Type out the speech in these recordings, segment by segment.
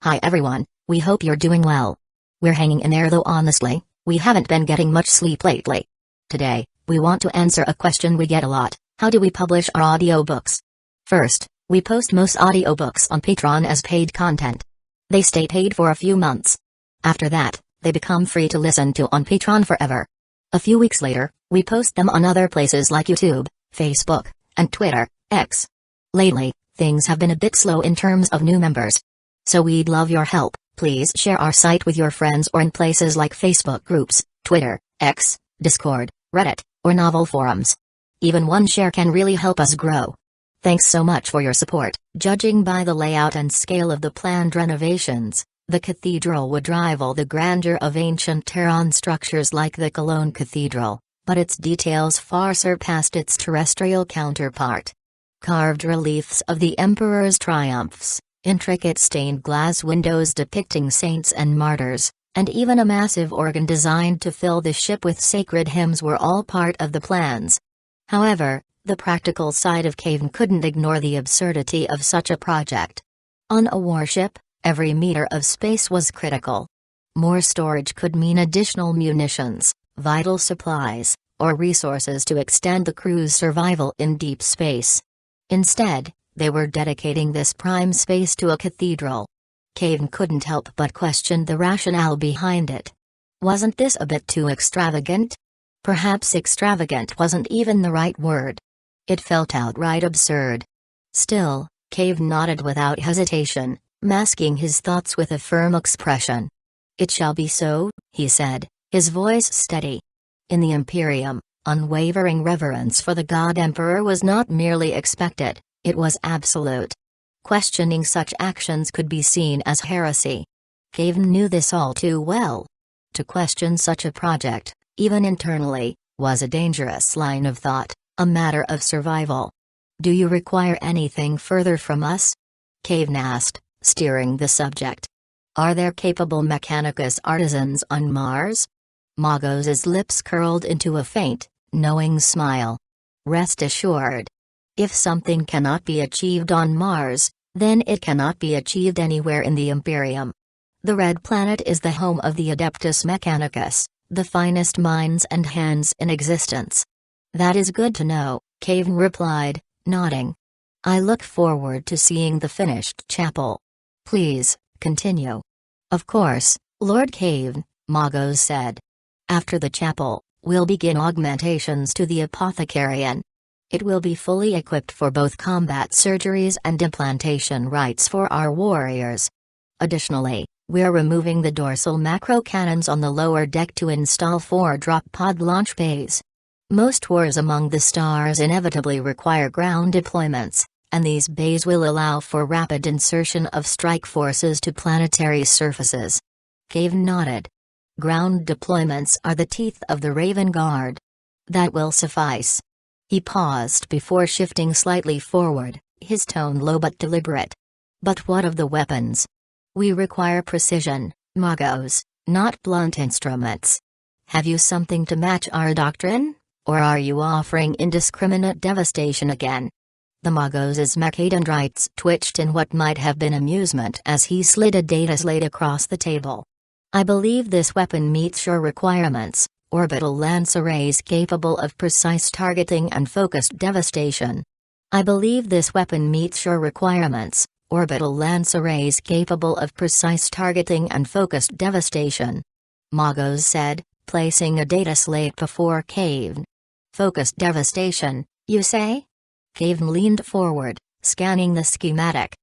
Hi everyone, we hope you're doing well. We're hanging in there though honestly, we haven't been getting much sleep lately. Today, we want to answer a question we get a lot: how do we publish our audiobooks? First, we post most audiobooks on Patreon as paid content. They stay paid for a few months. After that, they become free to listen to on Patreon forever. A few weeks later, we post them on other places like YouTube, Facebook, and Twitter, X. Lately, things have been a bit slow in terms of new members. So we'd love your help. Please share our site with your friends or in places like Facebook groups, Twitter, X, Discord, Reddit, or novel forums. Even one share can really help us grow. Thanks so much for your support. Judging by the layout and scale of the planned renovations, the cathedral would rival the grandeur of ancient Tehran structures like the Cologne Cathedral, but its details far surpassed its terrestrial counterpart. Carved reliefs of the emperor's triumphs, intricate stained glass windows depicting saints and martyrs, and even a massive organ designed to fill the ship with sacred hymns were all part of the plans. However, the practical side of Kayvaan couldn't ignore the absurdity of such a project. On a warship, every meter of space was critical. More storage could mean additional munitions, vital supplies, or resources to extend the crew's survival in deep space. Instead, they were dedicating this prime space to a cathedral. Kayvaan couldn't help but question the rationale behind it. Wasn't this a bit too extravagant? Perhaps extravagant wasn't even the right word. It felt outright absurd. Still, Kayvaan nodded without hesitation, masking his thoughts with a firm expression. "It shall be so," he said, his voice steady. In the Imperium, unwavering reverence for the God Emperor was not merely expected, it was absolute. Questioning such actions could be seen as heresy. Kayvaan knew this all too well. To question such a project, even internally, was a dangerous line of thought, a matter of survival. "Do you require anything further from us?" Kayvaan asked, steering the subject. "Are there capable Mechanicus artisans on Mars?" Magos's lips curled into a faint, knowing smile. "Rest assured. If something cannot be achieved on Mars, then it cannot be achieved anywhere in the Imperium. The Red Planet is the home of the Adeptus Mechanicus, the finest minds and hands in existence." "That is good to know," Kayvaan replied, nodding. "I look forward to seeing the finished chapel." "Please, continue." "Of course, Lord Kayvaan," Magos said. "After the chapel, we'll begin augmentations to the Apothecarian. It will be fully equipped for both combat surgeries and implantation rites for our warriors. Additionally, we're removing the dorsal macro cannons on the lower deck to install 4 drop pod launch bays. Most wars among the stars inevitably require ground deployments, and these bays will allow for rapid insertion of strike forces to planetary surfaces." Kayvaan nodded. "Ground deployments are the teeth of the Raven Guard. That will suffice." He paused before shifting slightly forward, his tone low but deliberate. "But what of the weapons? We require precision, Magos, not blunt instruments. Have you something to match our doctrine, or are you offering indiscriminate devastation again?" The Magos's mechadendrites twitched in what might have been amusement as he slid a data slate across the table. "I believe this weapon meets your requirements. Orbital lance arrays capable of precise targeting and focused devastation. I believe this weapon meets your requirements. Orbital lance arrays capable of precise targeting and focused devastation," Magos said, placing a data slate before Kayvaan. "Focused devastation, you say?" Kayvaan leaned forward, scanning the schematic.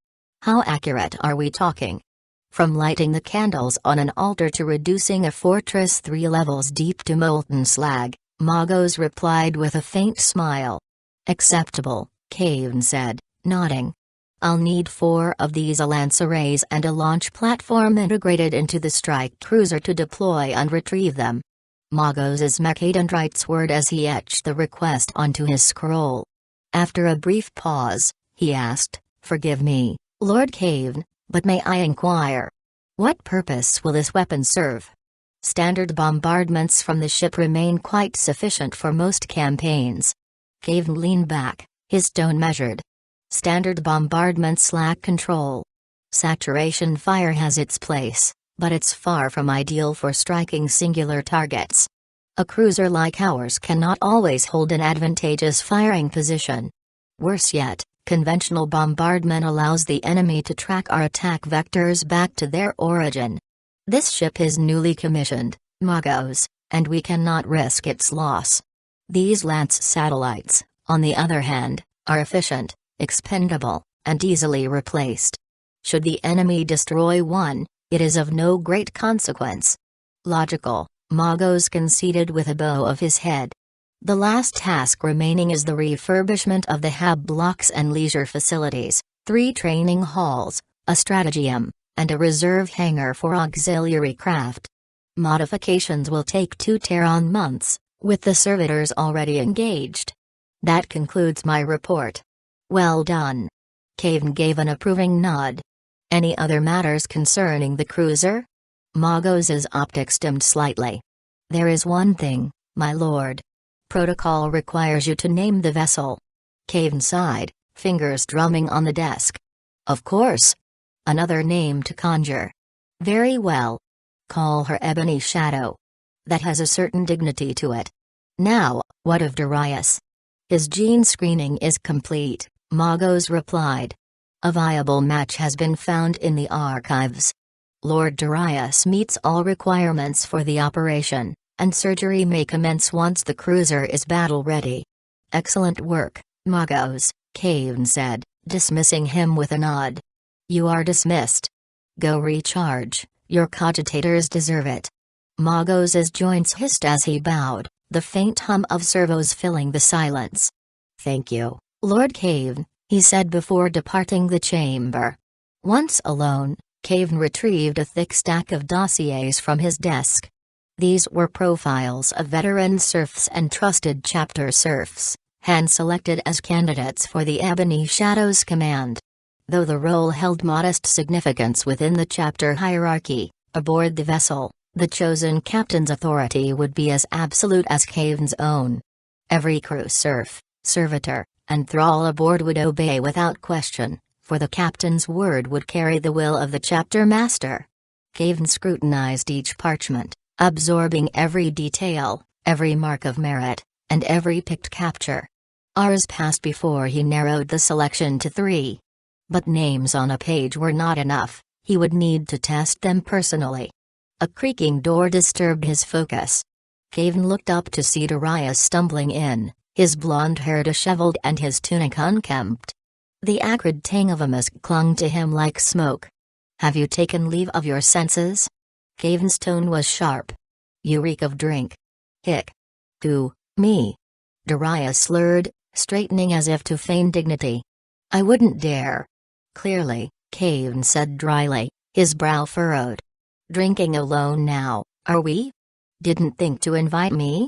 "How accurate are we talking? From lighting the candles on an altar to reducing a fortress 3 levels deep to molten slag," Magos replied with a faint smile. "Acceptable," Kayvaan said, nodding. "I'll need 4 of these lance arrays and a launch platform integrated into the strike cruiser to deploy and retrieve them." Magos's mechadendrites whirred as he etched the request onto his scroll. After a brief pause, he asked, "Forgive me, Lord Kayvaan, but may I inquire? What purpose will this weapon serve?" "Standard bombardments from the ship remain quite sufficient for most campaigns." Kayvaan leaned back, his tone measured. "Standard bombardments lack control. Saturation fire has its place, but it's far from ideal for striking singular targets. A cruiser like ours cannot always hold an advantageous firing position. Worse yet, conventional bombardment allows the enemy to track our attack vectors back to their origin. This ship is newly commissioned, Mago's, and we cannot risk its loss. These Lance satellites, on the other hand, are efficient, expendable, and easily replaced. Should the enemy destroy one, it is of no great consequence. Logical, Mago's conceded with a bow of his head. The last task remaining is the refurbishment of the hab blocks and leisure facilities, 3 training halls, a stratagem, and a reserve hangar for auxiliary craft. Modifications will take 2 Terran months, with the servitors already engaged. That concludes my report. Well done. Kayvaan gave an approving nod. Any other matters concerning the cruiser? Mago's optics dimmed slightly. There is one thing, my lord. Protocol requires you to name the vessel. Kayvaan sighed, fingers drumming on the desk. Of course. Another name to conjure. Very well. Call her Ebony Shadow. That has a certain dignity to it. Now, what of Darius? His gene screening is complete, Mago's replied. A viable match has been found in the archives. Lord Darius meets all requirements for the operation, and surgery may commence once the cruiser is battle-ready. Excellent work, Mago's, Kayvaan said, dismissing him with a nod. You are dismissed. Go recharge, your cogitators deserve it. Mago's joints hissed as he bowed, the faint hum of servos filling the silence. Thank you, Lord Kayvaan, he said before departing the chamber. Once alone, Kayvaan retrieved a thick stack of dossiers from his desk. These were profiles of veteran serfs and trusted chapter serfs, hand-selected as candidates for the Ebony Shadow's command. Though the role held modest significance within the chapter hierarchy, aboard the vessel, the chosen captain's authority would be as absolute as Kayvaan's own. Every crew serf, servitor, and thrall aboard would obey without question, for the captain's word would carry the will of the chapter master. Kayvaan scrutinized each parchment, absorbing every detail, every mark of merit, and every picked capture. Hours passed before he narrowed the selection to 3. But names on a page were not enough, he would need to test them personally. A creaking door disturbed his focus. Kayvaan looked up to see Darius stumbling in, his blonde hair disheveled and his tunic unkempt. The acrid tang of a musk clung to him like smoke. Have you taken leave of your senses? Kayvaan's tone was sharp. You reek of drink. Hick. Who, me? Darius slurred, straightening as if to feign dignity. I wouldn't dare. Clearly, Kayvaan said dryly, his brow furrowed. Drinking alone now, are we? Didn't think to invite me?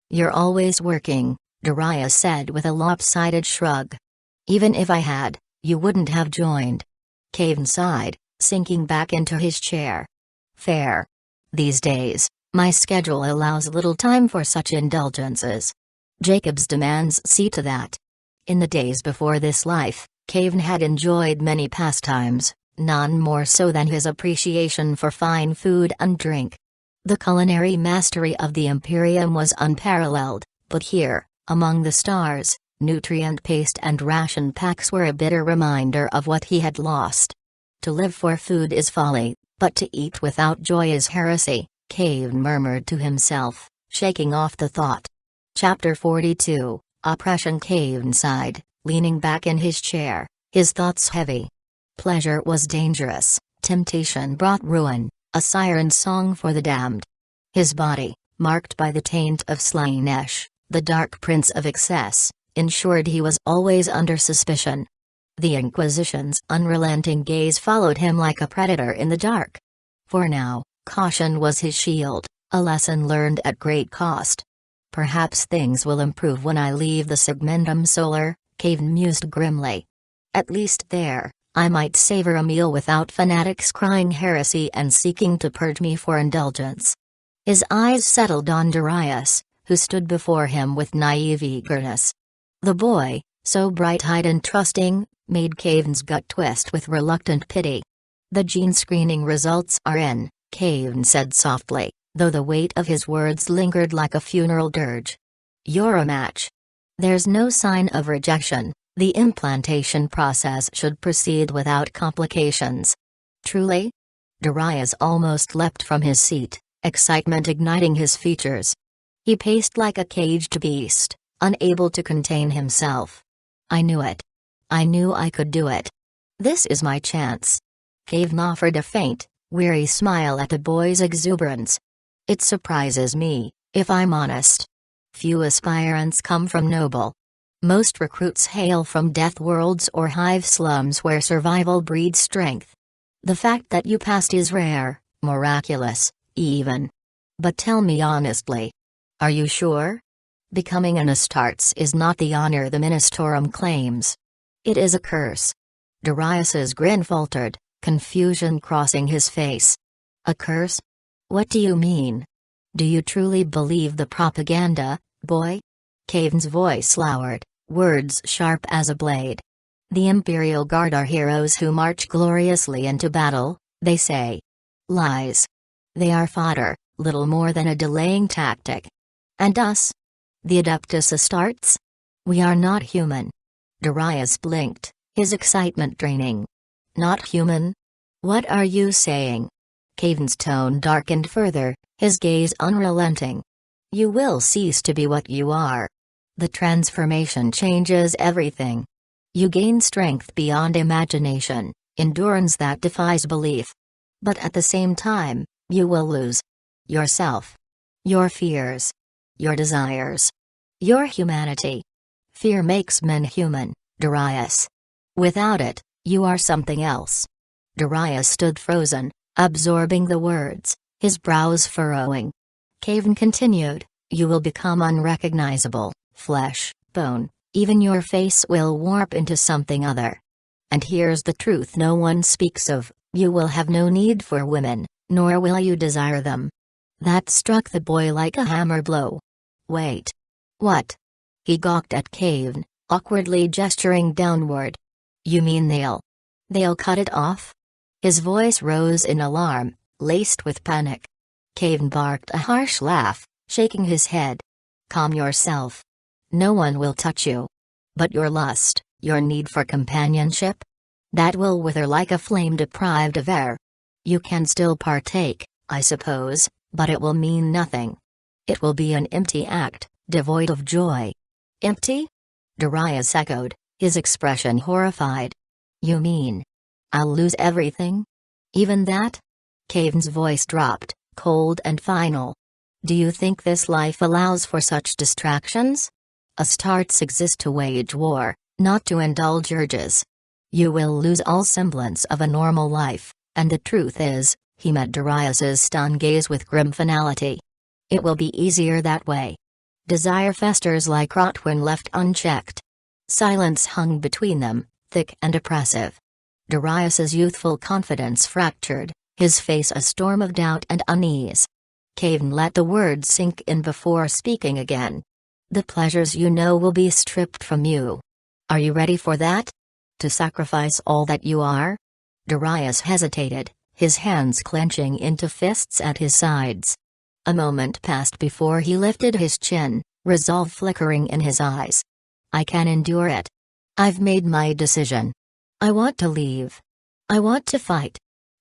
You're always working, Darius said with a lopsided shrug. Even if I had, you wouldn't have joined. Kayvaan sighed, sinking back into his chair. Fair. These days, my schedule allows little time for such indulgences. Jacob's demands see to that. In the days before this life, Kayvaan had enjoyed many pastimes, none more so than his appreciation for fine food and drink. The culinary mastery of the Imperium was unparalleled, but here, among the stars, nutrient paste and ration packs were a bitter reminder of what he had lost. To live for food is folly, but to eat without joy is heresy, Kayvaan murmured to himself, shaking off the thought. Chapter 42, Oppression. Kayvaan sighed, leaning back in his chair, his thoughts heavy. Pleasure was dangerous, temptation brought ruin, a siren song for the damned. His body, marked by the taint of Slaanesh, the dark prince of excess, ensured he was always under suspicion. The Inquisition's unrelenting gaze followed him like a predator in the dark. For now, caution was his shield, a lesson learned at great cost. Perhaps things will improve when I leave the Segmentum Solar, Kayvaan mused grimly. At least there, I might savor a meal without fanatics crying heresy and seeking to purge me for indulgence. His eyes settled on Darius, who stood before him with naive eagerness. The boy, so bright-eyed and trusting, made Kayvaan's gut twist with reluctant pity. The gene screening results are in, Kayvaan said softly, though the weight of his words lingered like a funeral dirge. You're a match. There's no sign of rejection. The implantation process should proceed without complications. Truly? Darius almost leapt from his seat, excitement igniting his features. He paced like a caged beast, unable to contain himself. I knew it. I knew I could do it. This is my chance. Kayvaan offered a faint, weary smile at the boy's exuberance. It surprises me, if I'm honest. Few aspirants come from noble. Most recruits hail from death worlds or hive slums where survival breeds strength. The fact that you passed is rare, miraculous, even. But tell me honestly. Are you sure? Becoming an Astartes is not the honor the Ministorum claims. It is a curse. Darius's grin faltered, confusion crossing his face. A curse? What do you mean? Do you truly believe the propaganda, boy? Kayvaan's voice lowered, words sharp as a blade. The Imperial Guard are heroes who march gloriously into battle, they say. Lies. They are fodder, little more than a delaying tactic. And us? The Adeptus Astartes? We are not human. Darius blinked, his excitement draining. Not human? What are you saying? Kayvaan's tone darkened further, his gaze unrelenting. You will cease to be what you are. The transformation changes everything. You gain strength beyond imagination, endurance that defies belief. But at the same time, you will lose yourself, your fears, your desires, your humanity. Fear makes men human, Darius. Without it, you are something else. Darius stood frozen, absorbing the words, his brows furrowing. Kayvaan continued, you will become unrecognizable, flesh, bone, even your face will warp into something other. And here's the truth no one speaks of, you will have no need for women, nor will you desire them. That struck the boy like a hammer blow. Wait. What? He gawked at Kayvaan, awkwardly gesturing downward. You mean they'll cut it off? His voice rose in alarm, laced with panic. Kayvaan barked a harsh laugh, shaking his head. Calm yourself. No one will touch you. But your lust, your need for companionship? That will wither like a flame deprived of air. You can still partake, I suppose, but it will mean nothing. It will be an empty act, devoid of joy. Empty? Darius echoed, his expression horrified. You mean I'll lose everything? Even that? Kayvaan's voice dropped, cold and final. Do you think this life allows for such distractions? Astartes exist to wage war, not to indulge urges. You will lose all semblance of a normal life, and the truth is, he met Darius's stunned gaze with grim finality. It will be easier that way. Desire festers like rot when left unchecked. Silence hung between them, thick and oppressive. Darius's youthful confidence fractured, his face a storm of doubt and unease. Kayvaan let the words sink in before speaking again. The pleasures you know will be stripped from you. Are you ready for that? To sacrifice all that you are? Darius hesitated, his hands clenching into fists at his sides. A moment passed before he lifted his chin, resolve flickering in his eyes. I can endure it. I've made my decision. I want to leave. I want to fight.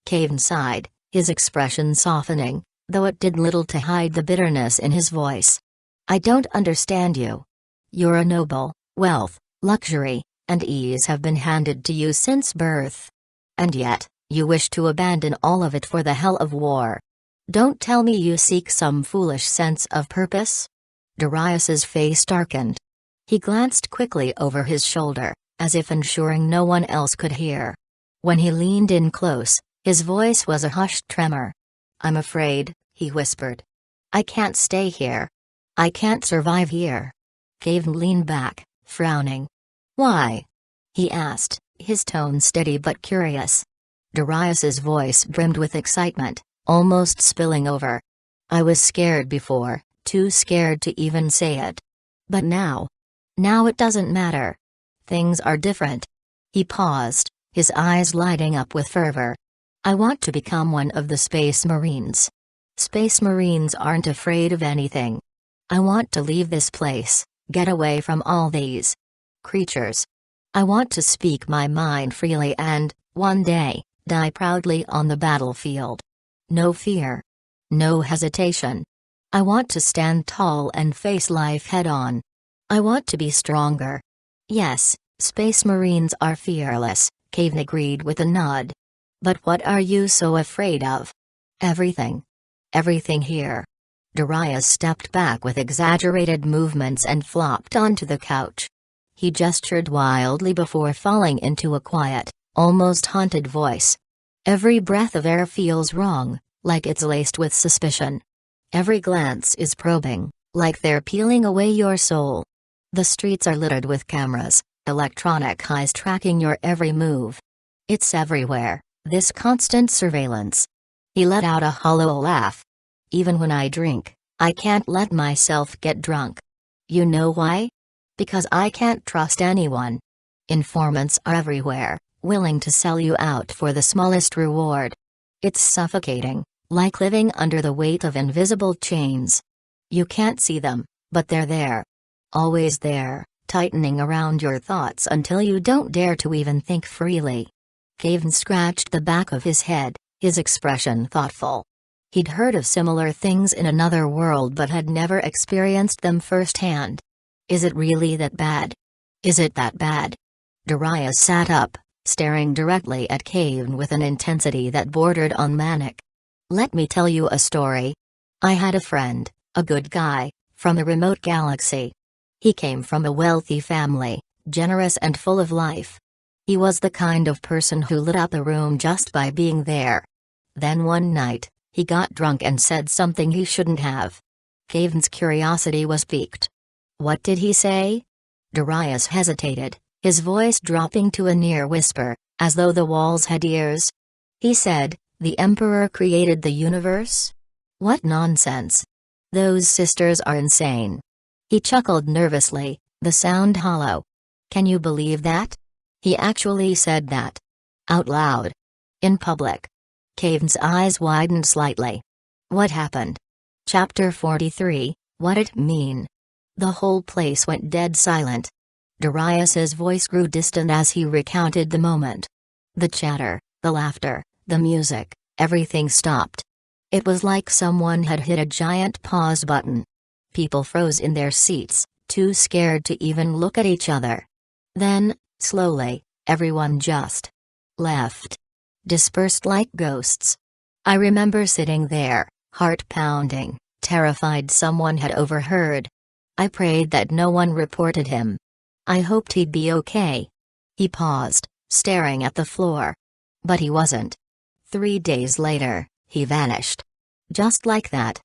Kayvaan sighed, his expression softening, though it did little to hide the bitterness in his voice. I don't understand you. You're a noble, wealth, luxury, and ease have been handed to you since birth. And yet, you wish to abandon all of it for the hell of war. Don't tell me you seek some foolish sense of purpose? Darius's face darkened. He glanced quickly over his shoulder, as if ensuring no one else could hear. When he leaned in close, his voice was a hushed tremor. I'm afraid, he whispered. I can't stay here. I can't survive here. Kayvaan leaned back, frowning. Why? He asked, his tone steady but curious. Darius's voice brimmed with excitement, almost spilling over. I was scared before, too scared to even say it. But now it doesn't matter. Things are different. He paused, his eyes lighting up with fervor. I want to become one of the Space Marines. Space Marines aren't afraid of anything. I want to leave this place, get away from all these creatures. I want to speak my mind freely and, one day, die proudly on the battlefield. No fear. No hesitation. I want to stand tall and face life head-on. I want to be stronger. Yes, Space Marines are fearless, Kayvaan agreed with a nod. But what are you so afraid of? Everything. Everything here. Darius stepped back with exaggerated movements and flopped onto the couch. He gestured wildly before falling into a quiet, almost haunted voice. Every breath of air feels wrong, like it's laced with suspicion. Every glance is probing, like they're peeling away your soul. The streets are littered with cameras, electronic eyes tracking your every move. It's everywhere, this constant surveillance. He let out a hollow laugh. Even when I drink, I can't let myself get drunk. You know why? Because I can't trust anyone. Informants are everywhere, willing to sell you out for the smallest reward. It's suffocating, like living under the weight of invisible chains. You can't see them, but they're there. Always there, tightening around your thoughts until you don't dare to even think freely. Kayvaan scratched the back of his head, his expression thoughtful. He'd heard of similar things in another world but had never experienced them firsthand. Is it really that bad? Is it that bad? Darius sat up, staring directly at Kayvaan with an intensity that bordered on manic. Let me tell you a story. I had a friend, a good guy, from a remote galaxy. He came from a wealthy family, generous and full of life. He was the kind of person who lit up a room just by being there. Then one night, he got drunk and said something he shouldn't have. Kayvaan's curiosity was piqued. What did he say? Darius hesitated, his voice dropping to a near whisper, as though the walls had ears. He said, "The Emperor created the universe?" What nonsense. Those sisters are insane. He chuckled nervously, the sound hollow. Can you believe that? He actually said that. Out loud. In public. Kayvaan's eyes widened slightly. What happened? Chapter 43, What It Mean? The whole place went dead silent. Darius's voice grew distant as he recounted the moment. The chatter, the laughter, the music, everything stopped. It was like someone had hit a giant pause button. People froze in their seats, too scared to even look at each other. Then, slowly, everyone just left. Dispersed like ghosts. I remember sitting there, heart pounding, terrified someone had overheard. I prayed that no one reported him. I hoped he'd be okay. He paused, staring at the floor. But he wasn't. 3 days later, he vanished. Just like that.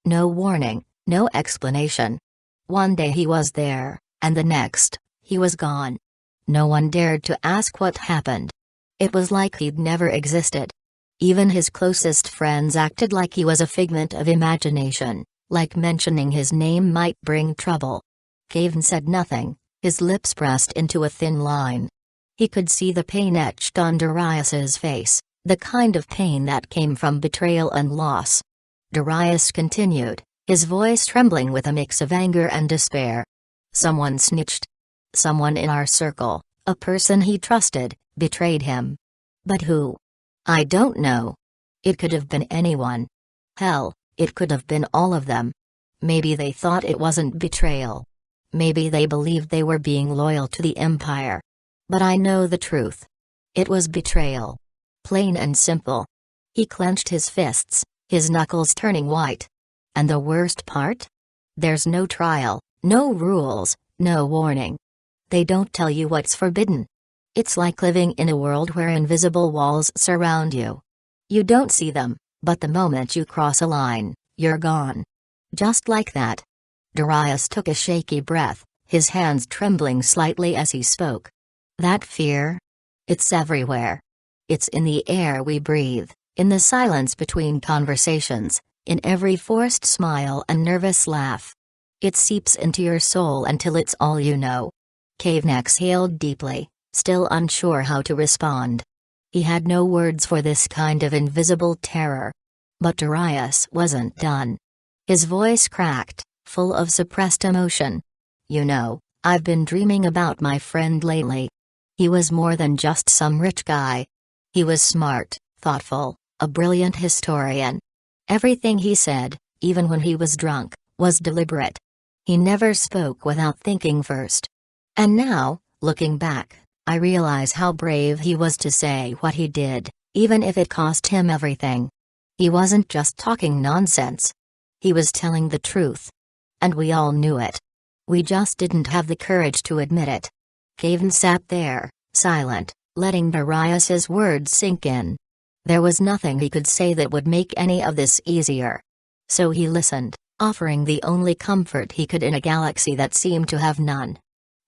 No warning, no explanation. One day he was there, and the next, he was gone. No one dared to ask what happened. It was like he'd never existed. Even his closest friends acted like he was a figment of imagination, like mentioning his name might bring trouble. Kayvaan said nothing, his lips pressed into a thin line. He could see the pain etched on Darius's face, the kind of pain that came from betrayal and loss. Darius continued, his voice trembling with a mix of anger and despair. Someone snitched. Someone in our circle, a person he trusted, betrayed him. But who? I don't know. It could have been anyone. Hell, it could have been all of them. Maybe they thought it wasn't betrayal. Maybe they believed they were being loyal to the Empire. But I know the truth. It was betrayal. Plain and simple. He clenched his fists, his knuckles turning white. And the worst part? There's no trial, no rules, no warning. They don't tell you what's forbidden. It's like living in a world where invisible walls surround you. You don't see them, but the moment you cross a line, you're gone. Just like that. Darius took a shaky breath, his hands trembling slightly as he spoke. That fear? It's everywhere. It's in the air we breathe, in the silence between conversations, in every forced smile and nervous laugh. It seeps into your soul until it's all you know. Kayvaan exhaled deeply, still unsure how to respond. He had no words for this kind of invisible terror. But Darius wasn't done. His voice cracked, full of suppressed emotion. "You know, I've been dreaming about my friend lately. He was more than just some rich guy. He was smart, thoughtful, a brilliant historian. Everything he said, even when he was drunk, was deliberate. He never spoke without thinking first. And now, looking back, I realize how brave he was to say what he did, even if it cost him everything. He wasn't just talking nonsense. He was telling the truth. And we all knew it. We just didn't have the courage to admit it." Kayvaan sat there, silent, letting Darius's words sink in. There was nothing he could say that would make any of this easier. So he listened, offering the only comfort he could in a galaxy that seemed to have none.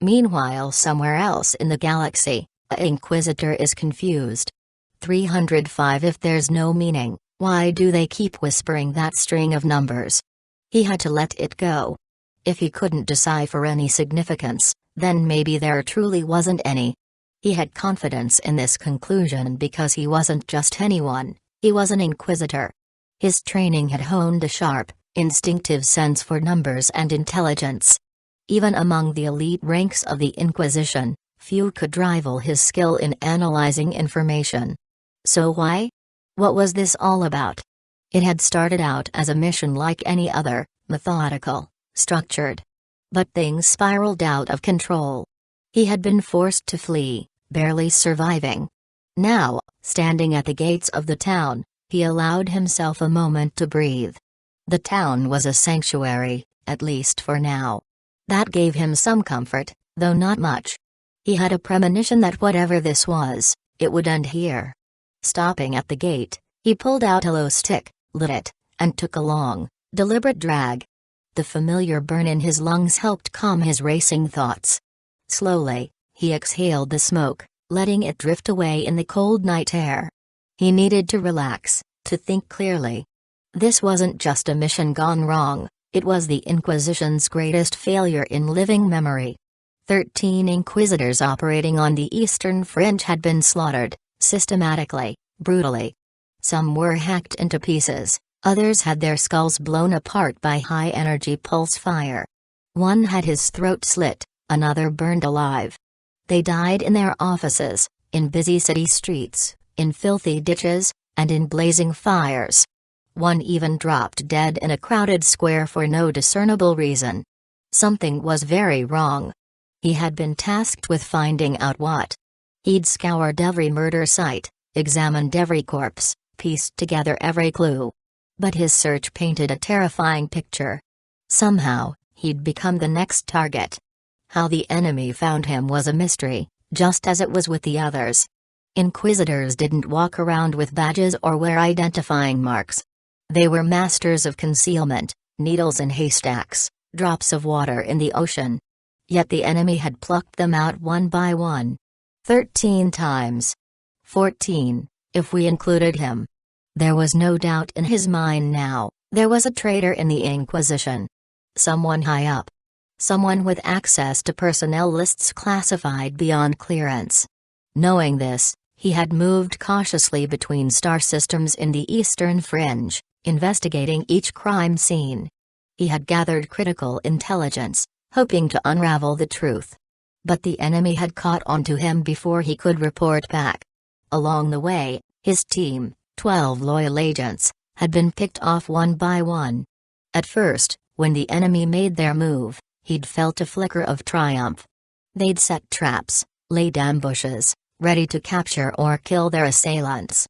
Meanwhile, somewhere else in the galaxy, a Inquisitor is confused. 305. If there's no meaning, why do they keep whispering that string of numbers? He had to let it go. If he couldn't decipher any significance, then maybe there truly wasn't any. He had confidence in this conclusion because he wasn't just anyone, he was an Inquisitor. His training had honed a sharp, instinctive sense for numbers and intelligence. Even among the elite ranks of the Inquisition, few could rival his skill in analyzing information. So why? What was this all about? It had started out as a mission like any other, methodical, structured. But things spiraled out of control. He had been forced to flee, barely surviving. Now, standing at the gates of the town, he allowed himself a moment to breathe. The town was a sanctuary, at least for now. That gave him some comfort, though not much. He had a premonition that whatever this was, it would end here. Stopping at the gate, he pulled out a glow stick, lit it, and took a long, deliberate drag. The familiar burn in his lungs helped calm his racing thoughts. Slowly, he exhaled the smoke, letting it drift away in the cold night air. He needed to relax, to think clearly. This wasn't just a mission gone wrong, it was the Inquisition's greatest failure in living memory. 13 Inquisitors operating on the Eastern Fringe had been slaughtered, systematically, brutally. Some were hacked into pieces. Others had their skulls blown apart by high-energy pulse fire. One had his throat slit, another burned alive. They died in their offices, in busy city streets, in filthy ditches, and in blazing fires. One even dropped dead in a crowded square for no discernible reason. Something was very wrong. He had been tasked with finding out what. He'd scoured every murder site, examined every corpse, pieced together every clue. But his search painted a terrifying picture. Somehow, he'd become the next target. How the enemy found him was a mystery, just as it was with the others. Inquisitors didn't walk around with badges or wear identifying marks. They were masters of concealment, needles in haystacks, drops of water in the ocean. Yet the enemy had plucked them out one by one. 13 times. 14, if we included him. There was no doubt in his mind now, there was a traitor in the Inquisition. Someone high up. Someone with access to personnel lists classified beyond clearance. Knowing this, he had moved cautiously between star systems in the Eastern Fringe, investigating each crime scene. He had gathered critical intelligence, hoping to unravel the truth. But the enemy had caught on to him before he could report back. Along the way, his team, 12 loyal agents, had been picked off one by one. At first, when the enemy made their move, he'd felt a flicker of triumph. They'd set traps, laid ambushes, ready to capture or kill their assailants.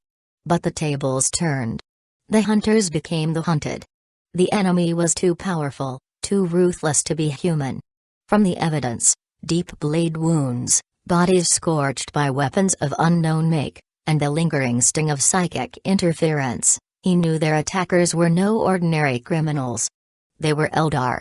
But the tables turned. The hunters became the hunted. The enemy was too powerful, too ruthless to be human. From the evidence, deep blade wounds, bodies scorched by weapons of unknown make, and the lingering sting of psychic interference, he knew their attackers were no ordinary criminals. They were Eldar.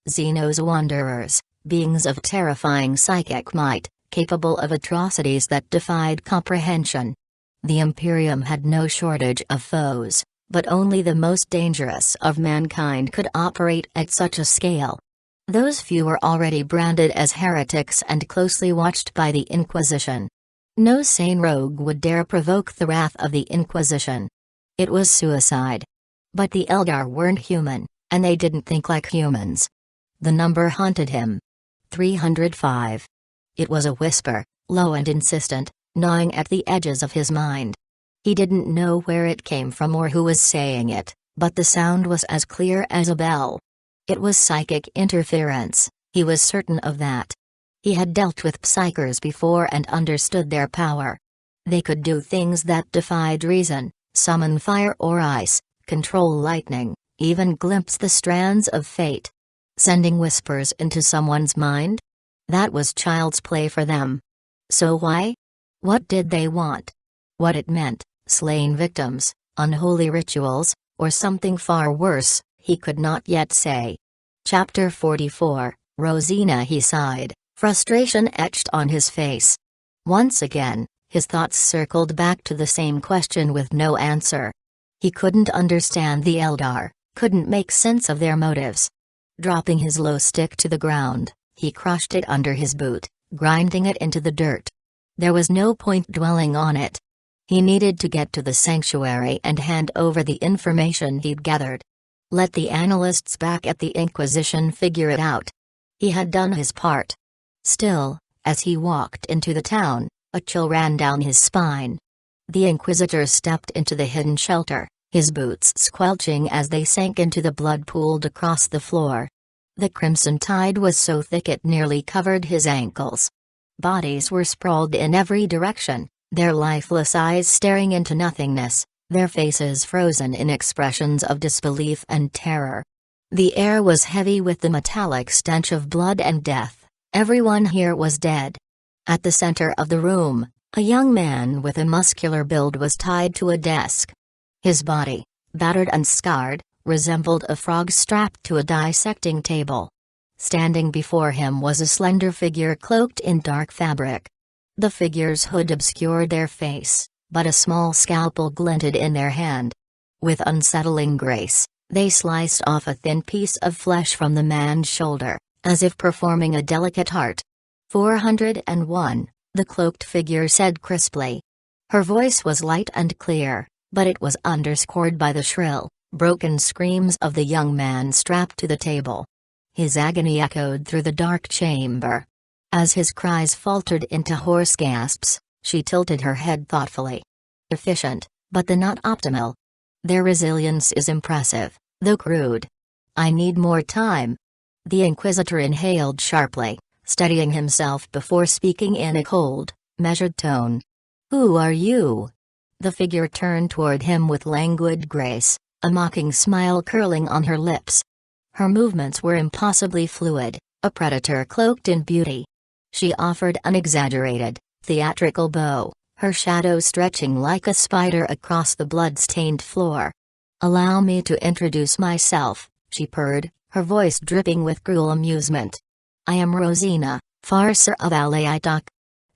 Xenos wanderers, beings of terrifying psychic might, capable of atrocities that defied comprehension. The Imperium had no shortage of foes, but only the most dangerous of mankind could operate at such a scale. Those few were already branded as heretics and closely watched by the Inquisition. No sane rogue would dare provoke the wrath of the Inquisition. It was suicide. But the Eldar weren't human, and they didn't think like humans. The number haunted him. 305. It was a whisper, low and insistent, gnawing at the edges of his mind. He didn't know where it came from or who was saying it, but the sound was as clear as a bell. It was psychic interference, he was certain of that. He had dealt with psychers before and understood their power. They could do things that defied reason, summon fire or ice, control lightning, even glimpse the strands of fate. Sending whispers into someone's mind? That was child's play for them. So why? What did they want? What it meant, slain victims, unholy rituals, or something far worse, he could not yet say. Chapter 44, Rosina, he sighed, frustration etched on his face. Once again, his thoughts circled back to the same question with no answer. He couldn't understand the Eldar, couldn't make sense of their motives. Dropping his low stick to the ground, he crushed it under his boot, grinding it into the dirt. There was no point dwelling on it. He needed to get to the sanctuary and hand over the information he'd gathered. Let the analysts back at the Inquisition figure it out. He had done his part. Still, as he walked into the town, a chill ran down his spine. The Inquisitor stepped into the hidden shelter, his boots squelching as they sank into the blood pooled across the floor. The crimson tide was so thick it nearly covered his ankles. Bodies were sprawled in every direction, their lifeless eyes staring into nothingness, their faces frozen in expressions of disbelief and terror. The air was heavy with the metallic stench of blood and death. Everyone here was dead. At the center of the room, a young man with a muscular build was tied to a desk. His body, battered and scarred, resembled a frog strapped to a dissecting table. Standing before him was a slender figure cloaked in dark fabric. The figure's hood obscured their face, but a small scalpel glinted in their hand. With unsettling grace, they sliced off a thin piece of flesh from the man's shoulder, as if performing a delicate art. 401, the cloaked figure said crisply. Her voice was light and clear, but it was underscored by the shrill, broken screams of the young man strapped to the table. His agony echoed through the dark chamber. As his cries faltered into hoarse gasps, she tilted her head thoughtfully. Efficient, but not optimal. Their resilience is impressive, though crude. I need more time. The Inquisitor inhaled sharply, steadying himself before speaking in a cold, measured tone. Who are you? The figure turned toward him with languid grace, a mocking smile curling on her lips. Her movements were impossibly fluid, a predator cloaked in beauty. She offered an exaggerated, theatrical bow, her shadow stretching like a spider across the blood-stained floor. Allow me to introduce myself, she purred, her voice dripping with cruel amusement. I am Rosina, Farser of Alaytok.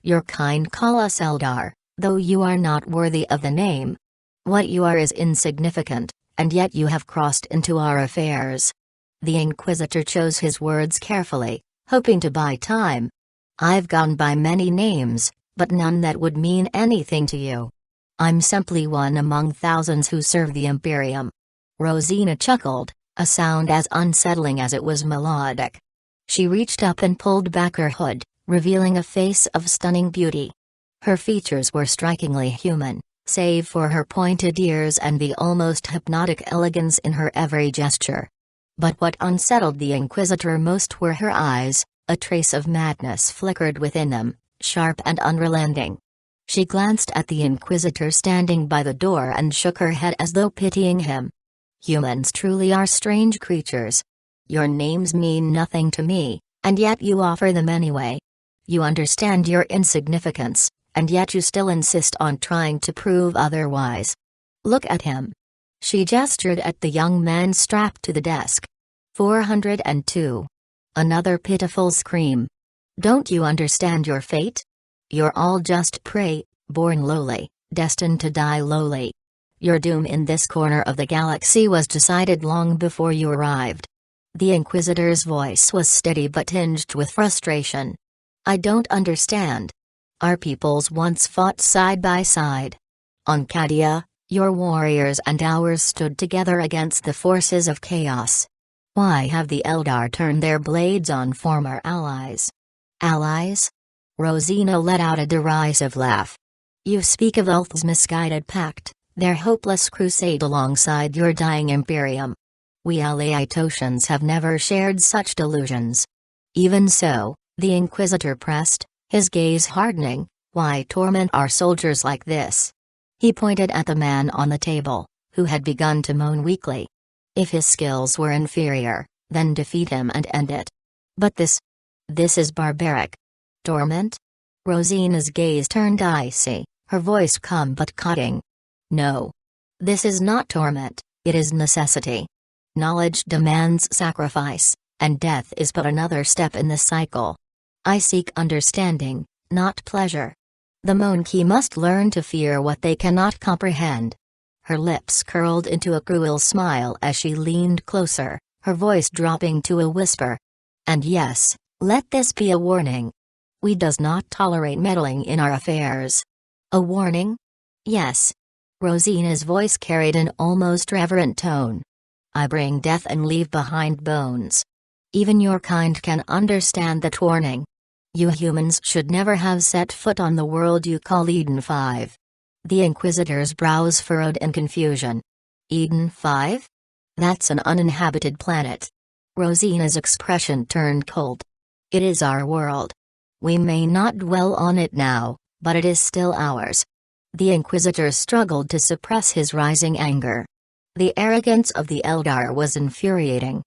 Your kind call us Eldar, though you are not worthy of the name. What you are is insignificant, and yet you have crossed into our affairs. The Inquisitor chose his words carefully, hoping to buy time. I've gone by many names, but none that would mean anything to you. I'm simply one among thousands who serve the Imperium. Rosina chuckled, a sound as unsettling as it was melodic. She reached up and pulled back her hood, revealing a face of stunning beauty. Her features were strikingly human, save for her pointed ears and the almost hypnotic elegance in her every gesture. But what unsettled the Inquisitor most were her eyes. A trace of madness flickered within them, sharp and unrelenting. She glanced at the Inquisitor standing by the door and shook her head as though pitying him. Humans truly are strange creatures. Your names mean nothing to me, and yet you offer them anyway. You understand your insignificance, and yet you still insist on trying to prove otherwise. Look at him. She gestured at the young man strapped to the desk. 402. Another pitiful scream. Don't you understand your fate? You're all just prey, born lowly, destined to die lowly. Your doom in this corner of the galaxy was decided long before you arrived. The Inquisitor's voice was steady but tinged with frustration. I don't understand. Our peoples once fought side by side. On Cadia, your warriors and ours stood together against the forces of chaos. Why have the Eldar turned their blades on former allies? Allies? Rosina let out a derisive laugh. You speak of Ulth's misguided pact, their hopeless crusade alongside your dying Imperium. We Alaitosians have never shared such delusions. Even so, the Inquisitor pressed, his gaze hardening, why torment our soldiers like this? He pointed at the man on the table, who had begun to moan weakly. If his skills were inferior, then defeat him and end it. But this is barbaric. Torment? Rosina's gaze turned icy, her voice calm but cutting. No. This is not torment, it is necessity. Knowledge demands sacrifice, and death is but another step in the cycle. I seek understanding, not pleasure. The Monkey must learn to fear what they cannot comprehend. Her lips curled into a cruel smile as she leaned closer, her voice dropping to a whisper. And yes, let this be a warning. We does not tolerate meddling in our affairs. A warning? Yes. Rosina's voice carried an almost reverent tone. I bring death and leave behind bones. Even your kind can understand that warning. You humans should never have set foot on the world you call Eden 5. The Inquisitor's brows furrowed in confusion. Eden 5? That's an uninhabited planet. Rosina's expression turned cold. It is our world. We may not dwell on it now, but it is still ours. The Inquisitor struggled to suppress his rising anger. The arrogance of the Eldar was infuriating.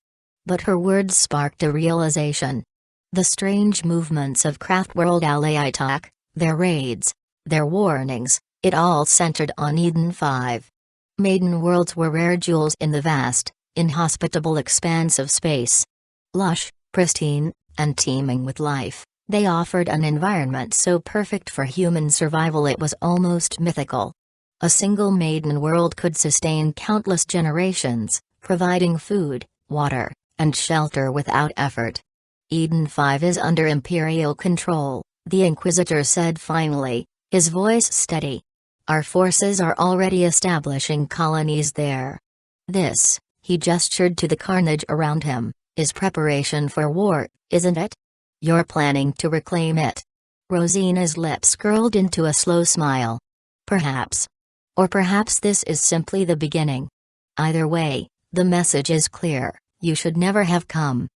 But her words sparked a realization. The strange movements of Craftworld Alaitak, their raids, their warnings, it all centered on Eden 5. Maiden worlds were rare jewels in the vast, inhospitable expanse of space. Lush, pristine, and teeming with life, they offered an environment so perfect for human survival it was almost mythical. A single maiden world could sustain countless generations, providing food, water, and shelter without effort. Eden 5 is under Imperial control, the Inquisitor said finally, his voice steady. Our forces are already establishing colonies there. This, he gestured to the carnage around him, is preparation for war, isn't it? You're planning to reclaim it. Rosina's lips curled into a slow smile. Perhaps. Or perhaps this is simply the beginning. Either way, the message is clear, you should never have come.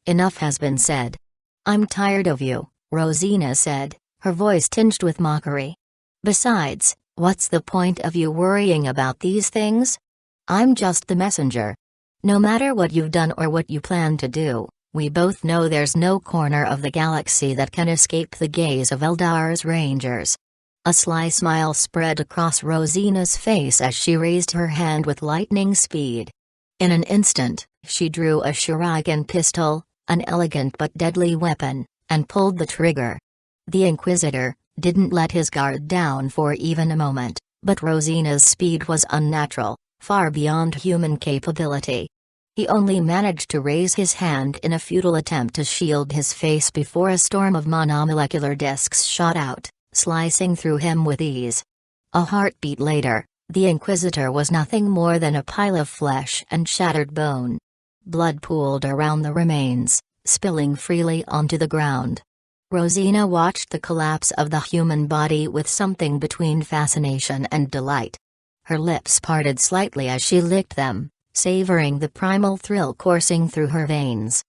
Enough has been said. I'm tired of you, Rosina said, her voice tinged with mockery. Besides, what's the point of you worrying about these things? I'm just the messenger. No matter what you've done or what you plan to do, we both know there's no corner of the galaxy that can escape the gaze of Eldar's rangers. A sly smile spread across Rosina's face as she raised her hand with lightning speed. In an instant, she drew a Sharingan pistol, an elegant but deadly weapon, and pulled the trigger. The Inquisitor didn't let his guard down for even a moment, but Rosina's speed was unnatural, far beyond human capability. He only managed to raise his hand in a futile attempt to shield his face before a storm of monomolecular discs shot out, slicing through him with ease. A heartbeat later, the Inquisitor was nothing more than a pile of flesh and shattered bone. Blood pooled around the remains, spilling freely onto the ground. Rosina watched the collapse of the human body with something between fascination and delight. Her lips parted slightly as she licked them, savoring the primal thrill coursing through her veins.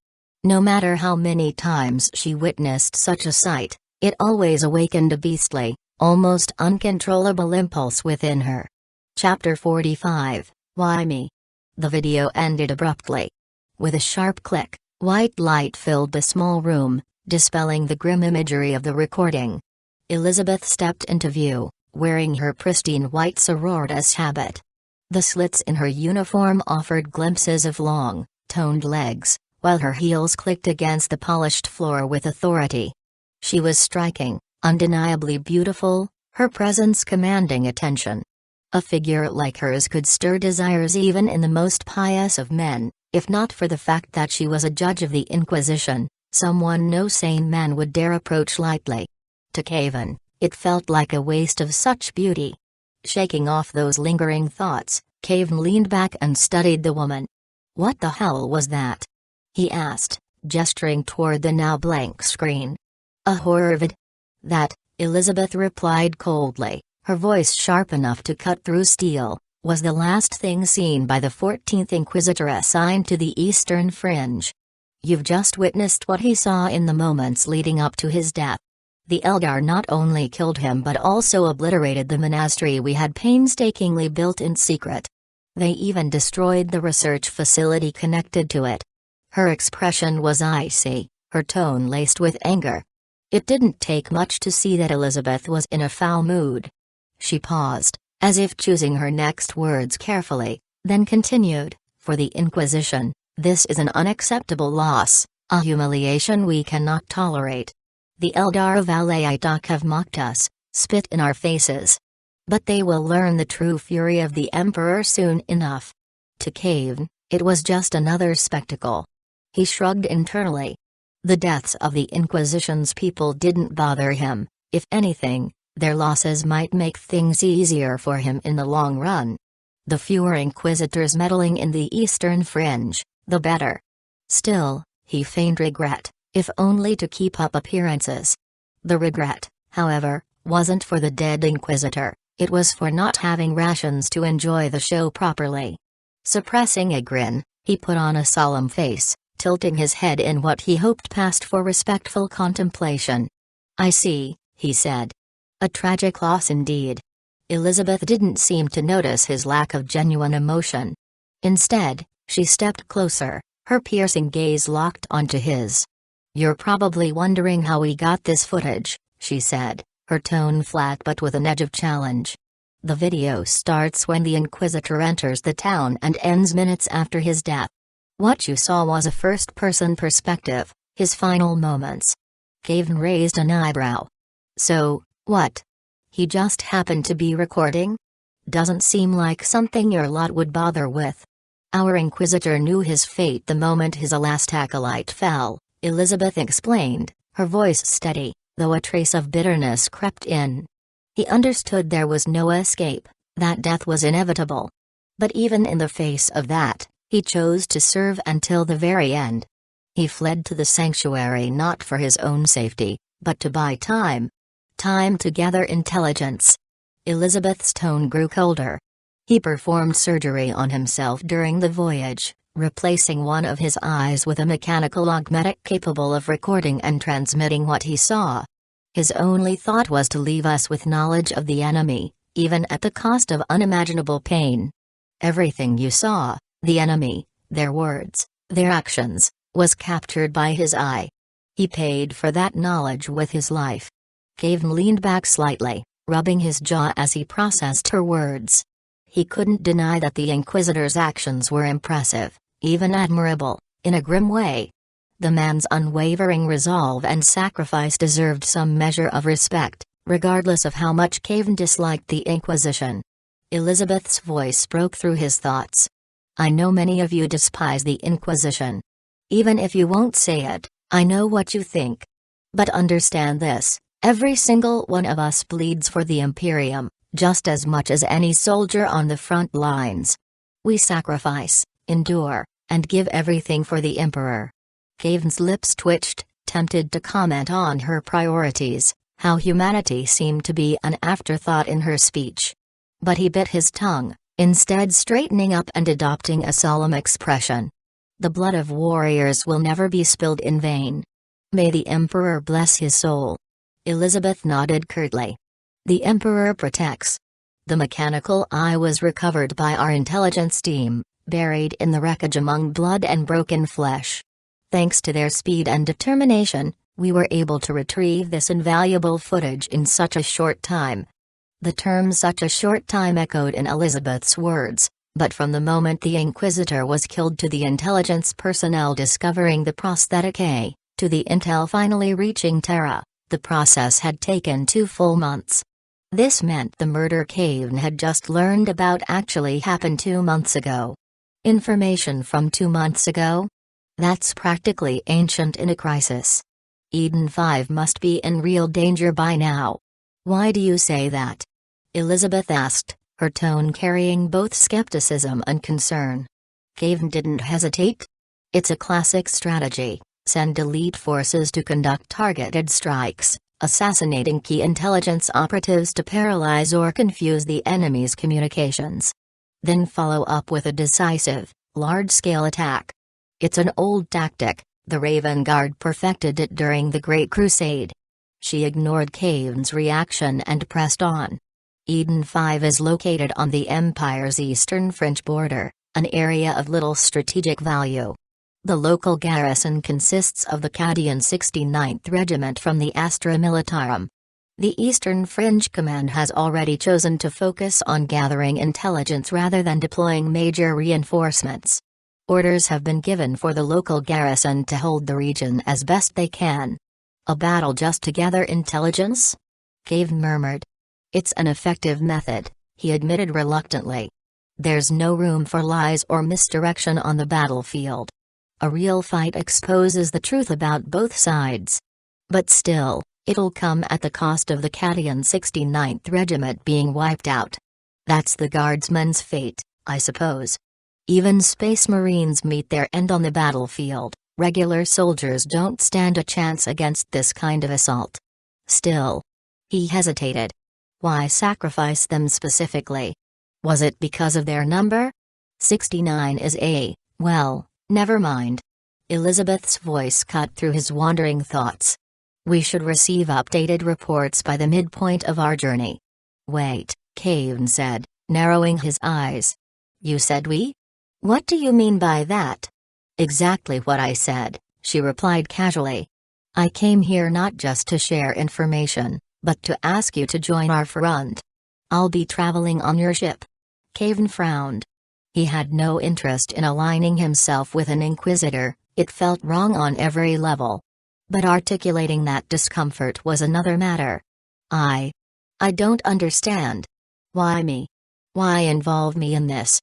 No matter how many times she witnessed such a sight, it always awakened a beastly, almost uncontrollable impulse within her. Chapter 45, Why Me? The video ended abruptly. With a sharp click, white light filled the small room, dispelling the grim imagery of the recording. Elizabeth stepped into view, wearing her pristine white sororitas habit. The slits in her uniform offered glimpses of long, toned legs, while her heels clicked against the polished floor with authority. She was striking, undeniably beautiful, her presence commanding attention. A figure like hers could stir desires even in the most pious of men, if not for the fact that she was a judge of the Inquisition, someone no sane man would dare approach lightly. To Kayvaan, it felt like a waste of such beauty. Shaking off those lingering thoughts, Kayvaan leaned back and studied the woman. "What the hell was that?" he asked, gesturing toward the now blank screen. "A horror vid?" "That," Elizabeth replied coldly, her voice sharp enough to cut through steel, "was the last thing seen by the 14th Inquisitor assigned to the Eastern Fringe. You've just witnessed what he saw in the moments leading up to his death. The Eldar not only killed him but also obliterated the monastery we had painstakingly built in secret. They even destroyed the research facility connected to it." Her expression was icy, her tone laced with anger. It didn't take much to see that Elizabeth was in a foul mood. She paused, as if choosing her next words carefully, then continued, "For the Inquisition, this is an unacceptable loss, a humiliation we cannot tolerate. The Eldar of Alayaitak have mocked us, spit in our faces. But they will learn the true fury of the Emperor soon enough." To Kayvaan, it was just another spectacle. He shrugged internally. The deaths of the Inquisition's people didn't bother him. If anything, their losses might make things easier for him in the long run. The fewer Inquisitors meddling in the Eastern Fringe, the better. Still, he feigned regret, if only to keep up appearances. The regret, however, wasn't for the dead Inquisitor, it was for not having rations to enjoy the show properly. Suppressing a grin, he put on a solemn face, tilting his head in what he hoped passed for respectful contemplation. "I see," he said. "A tragic loss indeed." Elizabeth didn't seem to notice his lack of genuine emotion. Instead, she stepped closer, her piercing gaze locked onto his. "You're probably wondering how we got this footage," she said, her tone flat but with an edge of challenge. "The video starts when the Inquisitor enters the town and ends minutes after his death. What you saw was a first-person perspective, his final moments." Kayvaan raised an eyebrow. "So, what? He just happened to be recording? Doesn't seem like something your lot would bother with." "Our Inquisitor knew his fate the moment his last acolyte fell," Elizabeth explained, her voice steady, though a trace of bitterness crept in. "He understood there was no escape, that death was inevitable. But even in the face of that, he chose to serve until the very end. He fled to the sanctuary not for his own safety, but to buy time. Time to gather intelligence." Elizabeth's tone grew colder. "He performed surgery on himself during the voyage, replacing one of his eyes with a mechanical augmetic capable of recording and transmitting what he saw. His only thought was to leave us with knowledge of the enemy, even at the cost of unimaginable pain. Everything you saw, the enemy, their words, their actions, was captured by his eye. He paid for that knowledge with his life." Kayvaan leaned back slightly, rubbing his jaw as he processed her words. He couldn't deny that the Inquisitor's actions were impressive, even admirable, in a grim way. The man's unwavering resolve and sacrifice deserved some measure of respect, regardless of how much Kayvaan disliked the Inquisition. Elizabeth's voice broke through his thoughts. "I know many of you despise the Inquisition. Even if you won't say it, I know what you think. But understand this, every single one of us bleeds for the Imperium, just as much as any soldier on the front lines. We sacrifice, endure, and give everything for the Emperor." Kayvaan's lips twitched, tempted to comment on her priorities, how humanity seemed to be an afterthought in her speech. But he bit his tongue, instead straightening up and adopting a solemn expression. "The blood of warriors will never be spilled in vain. May the Emperor bless his soul." Elizabeth nodded curtly. "The Emperor protects." The mechanical eye was recovered by our intelligence team, buried in the wreckage among blood and broken flesh. Thanks to their speed and determination, we were able to retrieve this invaluable footage in such a short time. The term "such a short time" echoed in Elizabeth's words, but from the moment the Inquisitor was killed to the intelligence personnel discovering the prosthetic A, to the intel finally reaching Terra, the process had taken 2 full months. This meant the murder Kayvaan had just learned about actually happened 2 months ago. Information from 2 months ago? That's practically ancient in a crisis. Eden 5 must be in real danger by now. Why do you say that? Elizabeth asked, her tone carrying both skepticism and concern. Kayvaan didn't hesitate. It's a classic strategy: send elite forces to conduct targeted strikes, assassinating key intelligence operatives to paralyze or confuse the enemy's communications. Then follow up with a decisive, large-scale attack. It's an old tactic. The Raven Guard perfected it during the Great Crusade. She ignored Kayvaan's reaction and pressed on. Eden 5 is located on the Empire's eastern French border, an area of little strategic value. The local garrison consists of the Canadian 69th Regiment from the Astra Militarum. The Eastern Fringe Command has already chosen to focus on gathering intelligence rather than deploying major reinforcements. Orders have been given for the local garrison to hold the region as best they can. A battle just to gather intelligence? Kayvaan murmured. It's an effective method, he admitted reluctantly. There's no room for lies or misdirection on the battlefield. A real fight exposes the truth about both sides. But still, it'll come at the cost of the Canadian 69th Regiment being wiped out. That's the Guardsmen's fate, I suppose. Even Space Marines meet their end on the battlefield. Regular soldiers don't stand a chance against this kind of assault. Still. He hesitated. Why sacrifice them specifically? Was it because of their number? 69 is well, never mind. Elizabeth's voice cut through his wandering thoughts. We should receive updated reports by the midpoint of our journey. Wait, Kayvaan said, narrowing his eyes. You said we? What do you mean by that? Exactly what I said, she replied casually. I came here not just to share information, but to ask you to join our front. I'll be traveling on your ship. Kayvaan frowned. He had no interest in aligning himself with an inquisitor. It felt wrong on every level. But articulating that discomfort was another matter. I don't understand. Why me? Why involve me in this?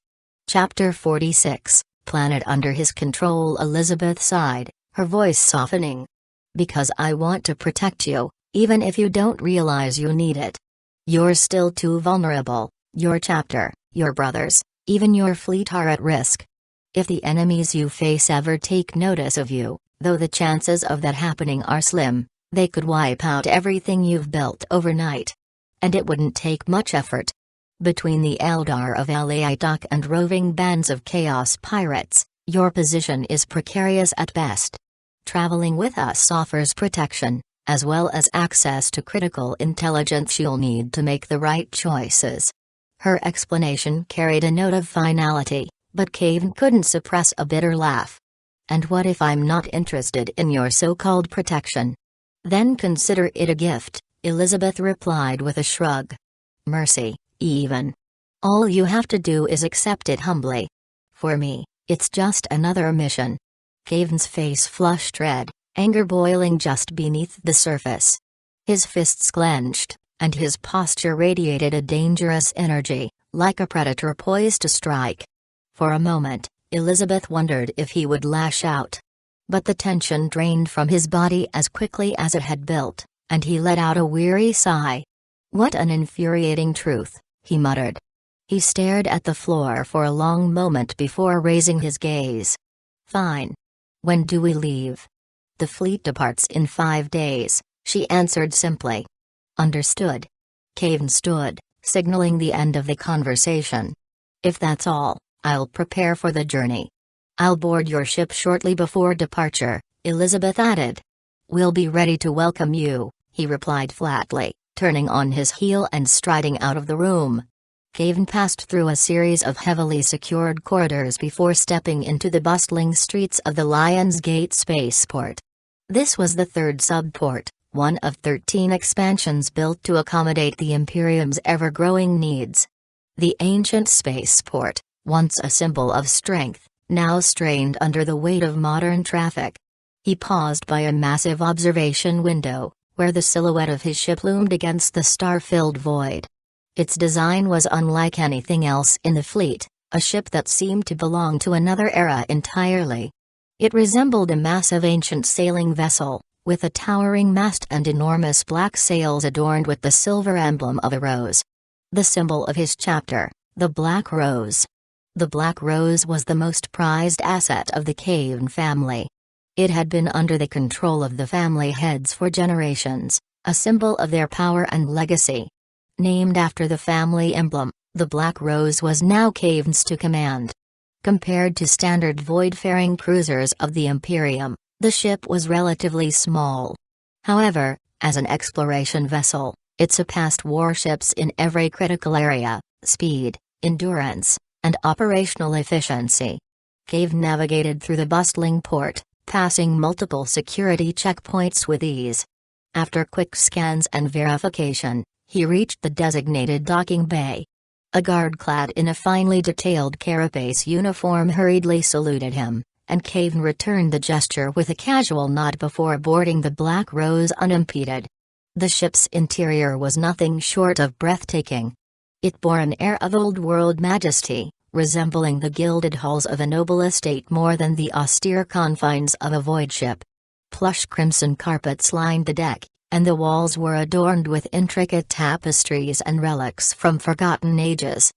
Chapter 46, Planet Under His Control. Elizabeth sighed, her voice softening. Because I want to protect you, even if you don't realize you need it. You're still too vulnerable. Your chapter, your brothers, even your fleet are at risk. If the enemies you face ever take notice of you, though the chances of that happening are slim, they could wipe out everything you've built overnight. And it wouldn't take much effort. Between the Eldar of Alaitok and roving bands of chaos pirates, your position is precarious at best. Traveling with us offers protection, as well as access to critical intelligence you'll need to make the right choices. Her explanation carried a note of finality, but Kayvaan couldn't suppress a bitter laugh. And what if I'm not interested in your so-called protection? Then consider it a gift, Elizabeth replied with a shrug. Mercy, even. All you have to do is accept it humbly. For me, it's just another mission. Kayvaan's face flushed red, anger boiling just beneath the surface. His fists clenched, and his posture radiated a dangerous energy, like a predator poised to strike. For a moment, Elizabeth wondered if he would lash out. But the tension drained from his body as quickly as it had built, and he let out a weary sigh. What an infuriating truth, he muttered. He stared at the floor for a long moment before raising his gaze. Fine. When do we leave? The fleet departs in 5 days, she answered simply. Understood. Kayvaan stood, signaling the end of the conversation. If that's all, I'll prepare for the journey. I'll board your ship shortly before departure, Elizabeth added. We'll be ready to welcome you, he replied flatly, turning on his heel and striding out of the room. Kayvaan passed through a series of heavily secured corridors before stepping into the bustling streets of the Lion's Gate spaceport. This was the third subport, one of 13 expansions built to accommodate the Imperium's ever-growing needs. The ancient spaceport, once a symbol of strength, now strained under the weight of modern traffic. He paused by a massive observation window, where the silhouette of his ship loomed against the star-filled void. Its design was unlike anything else in the fleet, a ship that seemed to belong to another era entirely. It resembled a massive ancient sailing vessel, with a towering mast and enormous black sails adorned with the silver emblem of a rose. The symbol of his chapter, the Black Rose. The Black Rose was the most prized asset of the Kayvaan family. It had been under the control of the family heads for generations, a symbol of their power and legacy. Named after the family emblem, the Black Rose was now Kayvaan's to command. Compared to standard void-faring cruisers of the Imperium, the ship was relatively small. However, as an exploration vessel, it surpassed warships in every critical area: speed, endurance, and operational efficiency. Kayvaan navigated through the bustling port, passing multiple security checkpoints with ease. After quick scans and verification, he reached the designated docking bay. A guard clad in a finely detailed carapace uniform hurriedly saluted him, and Kayvaan returned the gesture with a casual nod before boarding the Black Rose unimpeded. The ship's interior was nothing short of breathtaking. It bore an air of old-world majesty, resembling the gilded halls of a noble estate more than the austere confines of a void ship. Plush crimson carpets lined the deck, and the walls were adorned with intricate tapestries and relics from forgotten ages.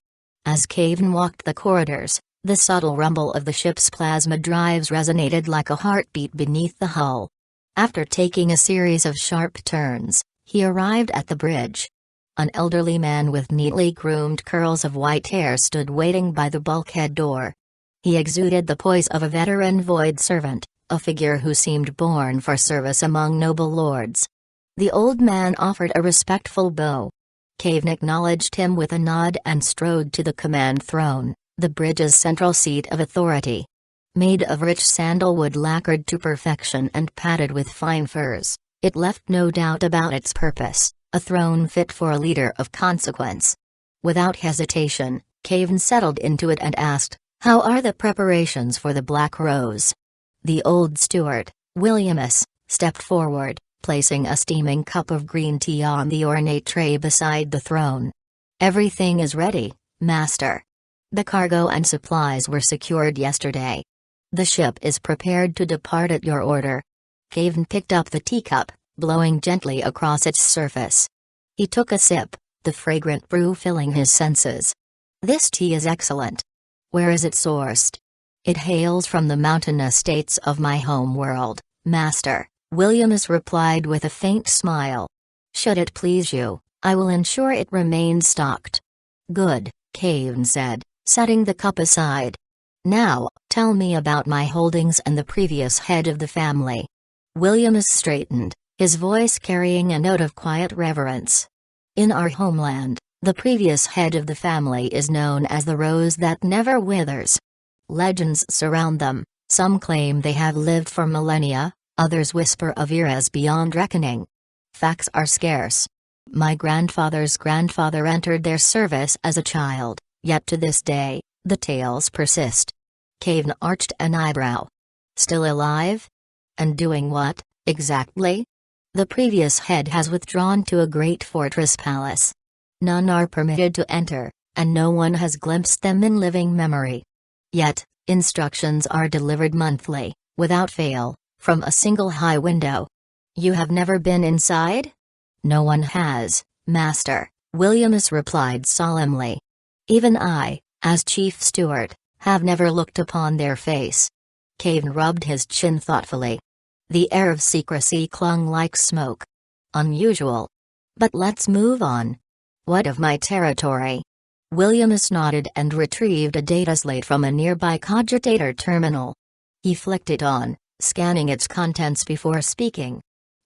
As Kayvaan walked the corridors, the subtle rumble of the ship's plasma drives resonated like a heartbeat beneath the hull. After taking a series of sharp turns, he arrived at the bridge. An elderly man with neatly groomed curls of white hair stood waiting by the bulkhead door. He exuded the poise of a veteran void servant, a figure who seemed born for service among noble lords. The old man offered a respectful bow. Kayvaan acknowledged him with a nod and strode to the command throne, the bridge's central seat of authority. Made of rich sandalwood lacquered to perfection and padded with fine furs, it left no doubt about its purpose, a throne fit for a leader of consequence. Without hesitation, Kayvaan settled into it and asked, "How are the preparations for the Black Rose?" The old steward, Williamus, stepped forward, placing a steaming cup of green tea on the ornate tray beside the throne. "Everything is ready, Master. The cargo and supplies were secured yesterday. The ship is prepared to depart at your order." Kayvaan picked up the teacup, blowing gently across its surface. He took a sip, the fragrant brew filling his senses. "This tea is excellent. Where is it sourced?" "It hails from the mountain estates of my home world, Master," Williamus replied with a faint smile. "Should it please you, I will ensure it remains stocked." "Good," Kayvaan said, setting the cup aside. "Now, tell me about my holdings and the previous head of the family." Williamus straightened, his voice carrying a note of quiet reverence. "In our homeland, the previous head of the family is known as the Rose that never withers. Legends surround them, some claim they have lived for millennia, others whisper of eras beyond reckoning. Facts are scarce. My grandfather's grandfather entered their service as a child, yet to this day, the tales persist." Kayvaan arched an eyebrow. "Still alive? And doing what, exactly?" "The previous head has withdrawn to a great fortress palace. None are permitted to enter, and no one has glimpsed them in living memory. Yet, instructions are delivered monthly, without fail, from a single high window." "You have never been inside?" "No one has, Master," Williamus replied solemnly. "Even I, as chief steward, have never looked upon their face." Kayvaan rubbed his chin thoughtfully. The air of secrecy clung like smoke. "Unusual. But let's move on. What of my territory?" Williamus nodded and retrieved a data slate from a nearby cogitator terminal. He flicked it on, scanning its contents before speaking.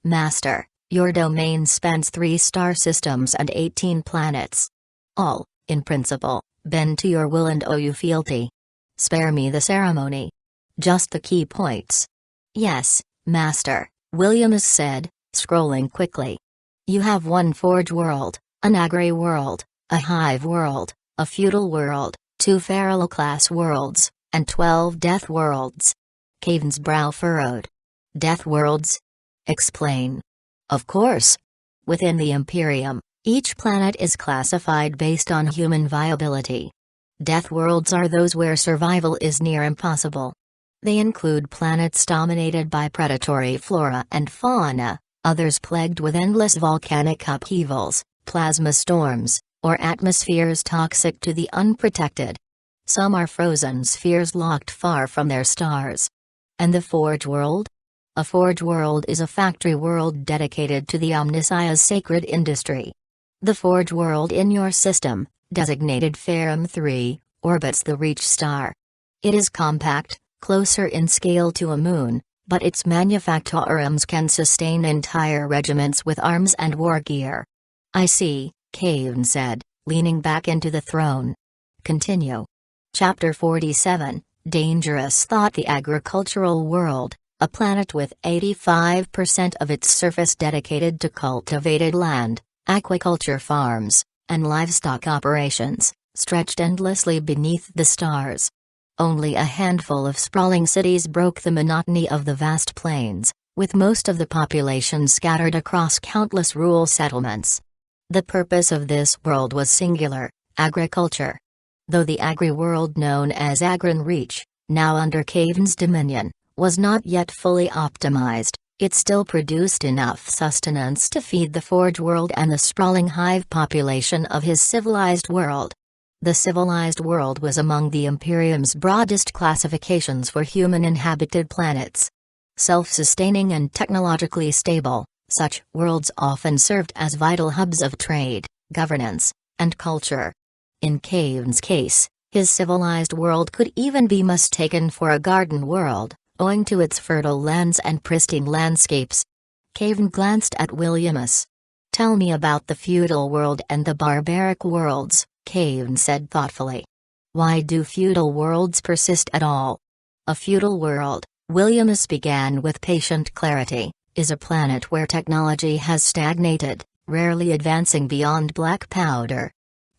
"Master, your domain spans 3 star systems and 18 planets. All, in principle, bend to your will and owe you fealty. Spare me the ceremony. Just the key points." "Yes, Master," Williamus said, scrolling quickly. "You have 1 Forge world, an Agri world, a Hive world, a Feudal world, 2 Feral-class worlds, and 12 Death worlds." Kayvaan's brow furrowed. "Death worlds? Explain." "Of course. Within the Imperium, each planet is classified based on human viability. Death worlds are those where survival is near impossible. They include planets dominated by predatory flora and fauna, others plagued with endless volcanic upheavals, plasma storms, or atmospheres toxic to the unprotected. Some are frozen spheres locked far from their stars. And the Forge World? A Forge World is a factory world dedicated to the Omnissiah's sacred industry. The Forge World in your system, designated Ferrum 3, orbits the Reach star. It is compact, closer in scale to a moon, but its manufactorums can sustain entire regiments with arms and war gear. I see, Kayvaan said, leaning back into the throne. Continue. Chapter 47, Dangerous Thought. The agricultural world, a planet with 85% of its surface dedicated to cultivated land, aquaculture farms, and livestock operations, stretched endlessly beneath the stars. Only a handful of sprawling cities broke the monotony of the vast plains, with most of the population scattered across countless rural settlements. The purpose of this world was singular: agriculture. Though the agri-world known as Agran Reach, now under Kayvaan's dominion, was not yet fully optimized, it still produced enough sustenance to feed the Forge World and the sprawling hive population of his civilized world. The civilized world was among the Imperium's broadest classifications for human-inhabited planets. Self-sustaining and technologically stable, such worlds often served as vital hubs of trade, governance, and culture. In Kayvaan's case, his civilized world could even be mistaken for a garden world, owing to its fertile lands and pristine landscapes. Kayvaan glanced at Williamus. "Tell me about the feudal world and the barbaric worlds," Kayvaan said thoughtfully. "Why do feudal worlds persist at all?" A feudal world, Williamus began with patient clarity, is a planet where technology has stagnated, rarely advancing beyond black powder.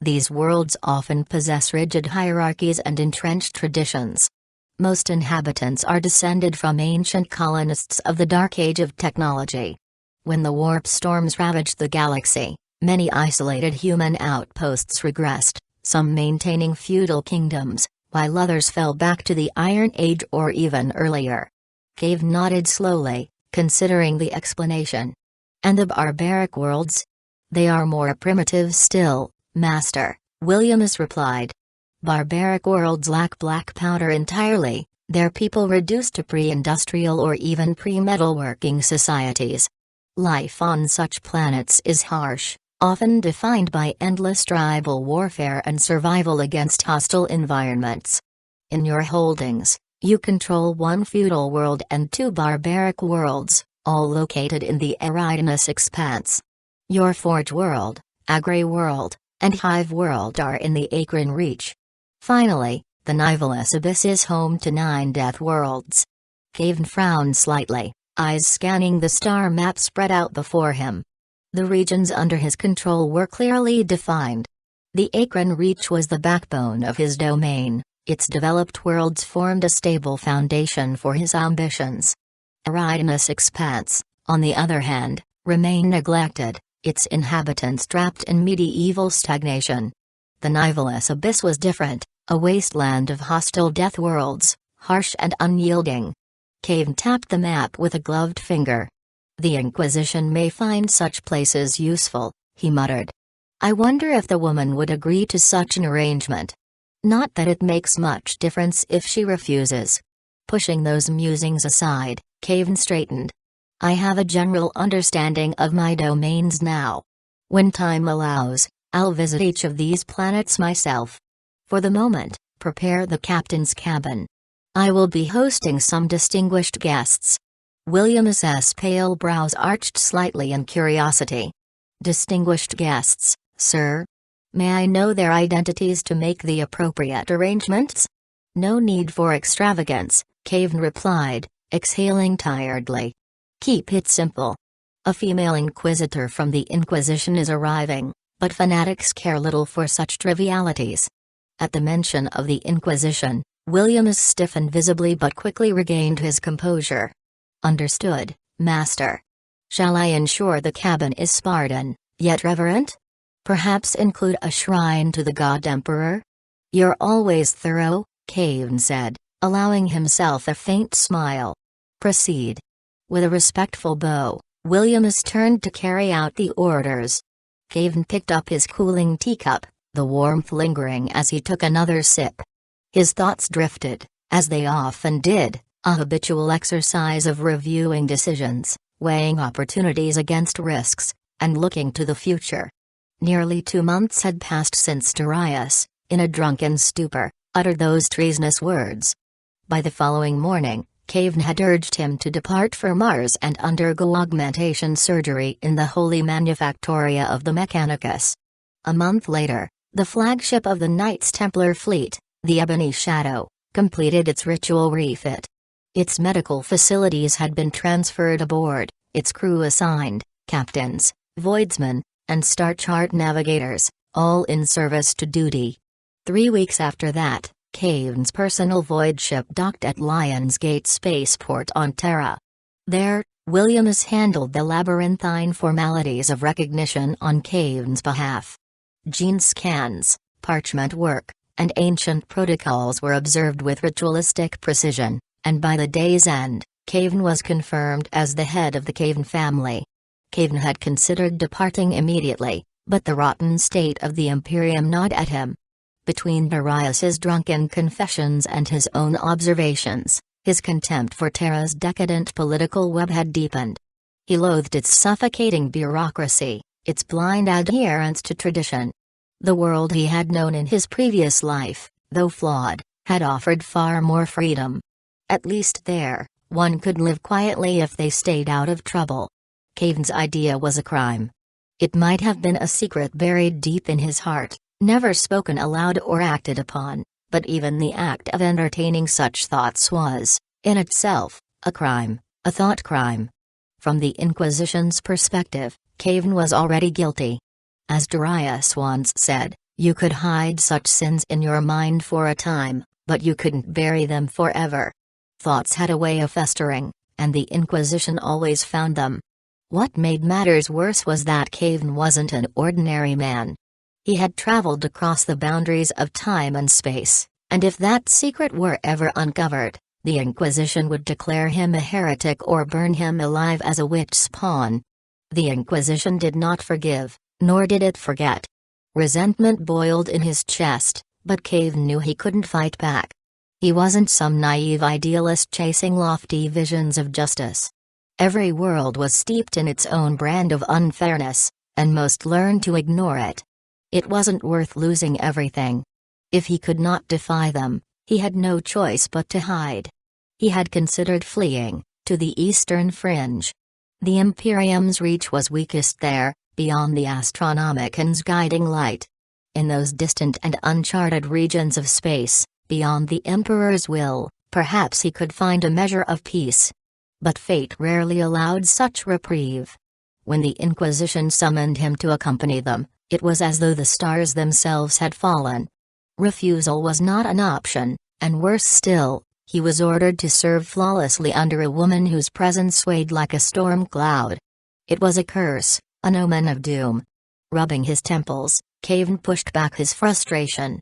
These worlds often possess rigid hierarchies and entrenched traditions. Most inhabitants are descended from ancient colonists of the Dark Age of technology. When the warp storms ravaged the galaxy, many isolated human outposts regressed, some maintaining feudal kingdoms, while others fell back to the Iron Age or even earlier. Kayvaan nodded slowly, considering the explanation. "And the barbaric worlds? They are more primitive still, Master," Williamus replied. "Barbaric worlds lack black powder entirely, their people reduced to pre-industrial or even pre-metalworking societies. Life on such planets is harsh, often defined by endless tribal warfare and survival against hostile environments. In your holdings, you control one feudal world and two barbaric worlds, all located in the Eridanus Expanse. Your Forge World, Agri World, and Hive World are in the Agran Reach. Finally, the Nivelus Abyss is home to 9 Death Worlds." Kayvaan frowned slightly, eyes scanning the star map spread out before him. The regions under his control were clearly defined. The Agran Reach was the backbone of his domain, its developed worlds formed a stable foundation for his ambitions. Eridanus Expanse, on the other hand, remained neglected, its inhabitants trapped in medieval stagnation. The Nivelus Abyss was different, a wasteland of hostile death worlds, harsh and unyielding. Kayvaan tapped the map with a gloved finger. "The Inquisition may find such places useful," he muttered. "I wonder if the woman would agree to such an arrangement. Not that it makes much difference if she refuses." Pushing those musings aside, Kayvaan straightened. "I have a general understanding of my domains now. When time allows, I'll visit each of these planets myself. For the moment, prepare the captain's cabin. I will be hosting some distinguished guests." Williamus's pale brows arched slightly in curiosity. "Distinguished guests, sir? May I know their identities to make the appropriate arrangements?" "No need for extravagance," Kayvaan replied, exhaling tiredly. "Keep it simple. A female inquisitor from the Inquisition is arriving, but fanatics care little for such trivialities." At the mention of the Inquisition, Williamus stiffened visibly but quickly regained his composure. "Understood, Master. Shall I ensure the cabin is Spartan, yet reverent? Perhaps include a shrine to the God Emperor?" "You're always thorough," Kayvaan said, allowing himself a faint smile. Proceed. With a respectful bow, Williams turned to carry out the orders. Kayvaan picked up his cooling teacup, the warmth lingering as he took another sip. His thoughts drifted, as they often did, a habitual exercise of reviewing decisions, weighing opportunities against risks, and looking to the future. Nearly 2 months had passed since Darius, in a drunken stupor, uttered those treasonous words. By the following morning, Kayvaan had urged him to depart for Mars and undergo augmentation surgery in the holy manufactoria of the Mechanicus. A month later, the flagship of the Knights Templar fleet, the Ebony Shadow, completed its ritual refit. Its medical facilities had been transferred aboard, its crew assigned, captains, voidsmen, and star chart navigators, all in service to duty. 3 weeks after that, Kayvaan's personal void ship docked at Lionsgate Spaceport on Terra. There, Williams handled the labyrinthine formalities of recognition on Kayvaan's behalf. Gene scans, parchment work, and ancient protocols were observed with ritualistic precision, and by the day's end, Kayvaan was confirmed as the head of the Kayvaan family. Kayvaan had considered departing immediately, but the rotten state of the Imperium gnawed at him. Between Darius's drunken confessions and his own observations, his contempt for Terra's decadent political web had deepened. He loathed its suffocating bureaucracy, its blind adherence to tradition. The world he had known in his previous life, though flawed, had offered far more freedom. At least there, one could live quietly if they stayed out of trouble. Kayvaan's idea was a crime. It might have been a secret buried deep in his heart, never spoken aloud or acted upon, but even the act of entertaining such thoughts was, in itself, a crime, a thought crime. From the Inquisition's perspective, Kayvaan was already guilty. As Darius once said, you could hide such sins in your mind for a time, but you couldn't bury them forever. Thoughts had a way of festering, and the Inquisition always found them. What made matters worse was that Kayvaan wasn't an ordinary man. He had traveled across the boundaries of time and space, and if that secret were ever uncovered, the Inquisition would declare him a heretic or burn him alive as a witch's pawn. The Inquisition did not forgive, nor did it forget. Resentment boiled in his chest, but Kayvaan knew he couldn't fight back. He wasn't some naive idealist chasing lofty visions of justice. Every world was steeped in its own brand of unfairness, and most learned to ignore it. It wasn't worth losing everything. If he could not defy them, he had no choice but to hide. He had considered fleeing, to the eastern fringe. The Imperium's reach was weakest there, beyond the Astronomican's guiding light. In those distant and uncharted regions of space, beyond the Emperor's will, perhaps he could find a measure of peace. But fate rarely allowed such reprieve. When the Inquisition summoned him to accompany them, it was as though the stars themselves had fallen. Refusal was not an option, and worse still, he was ordered to serve flawlessly under a woman whose presence swayed like a storm cloud. It was a curse, an omen of doom. Rubbing his temples, Kayvaan pushed back his frustration.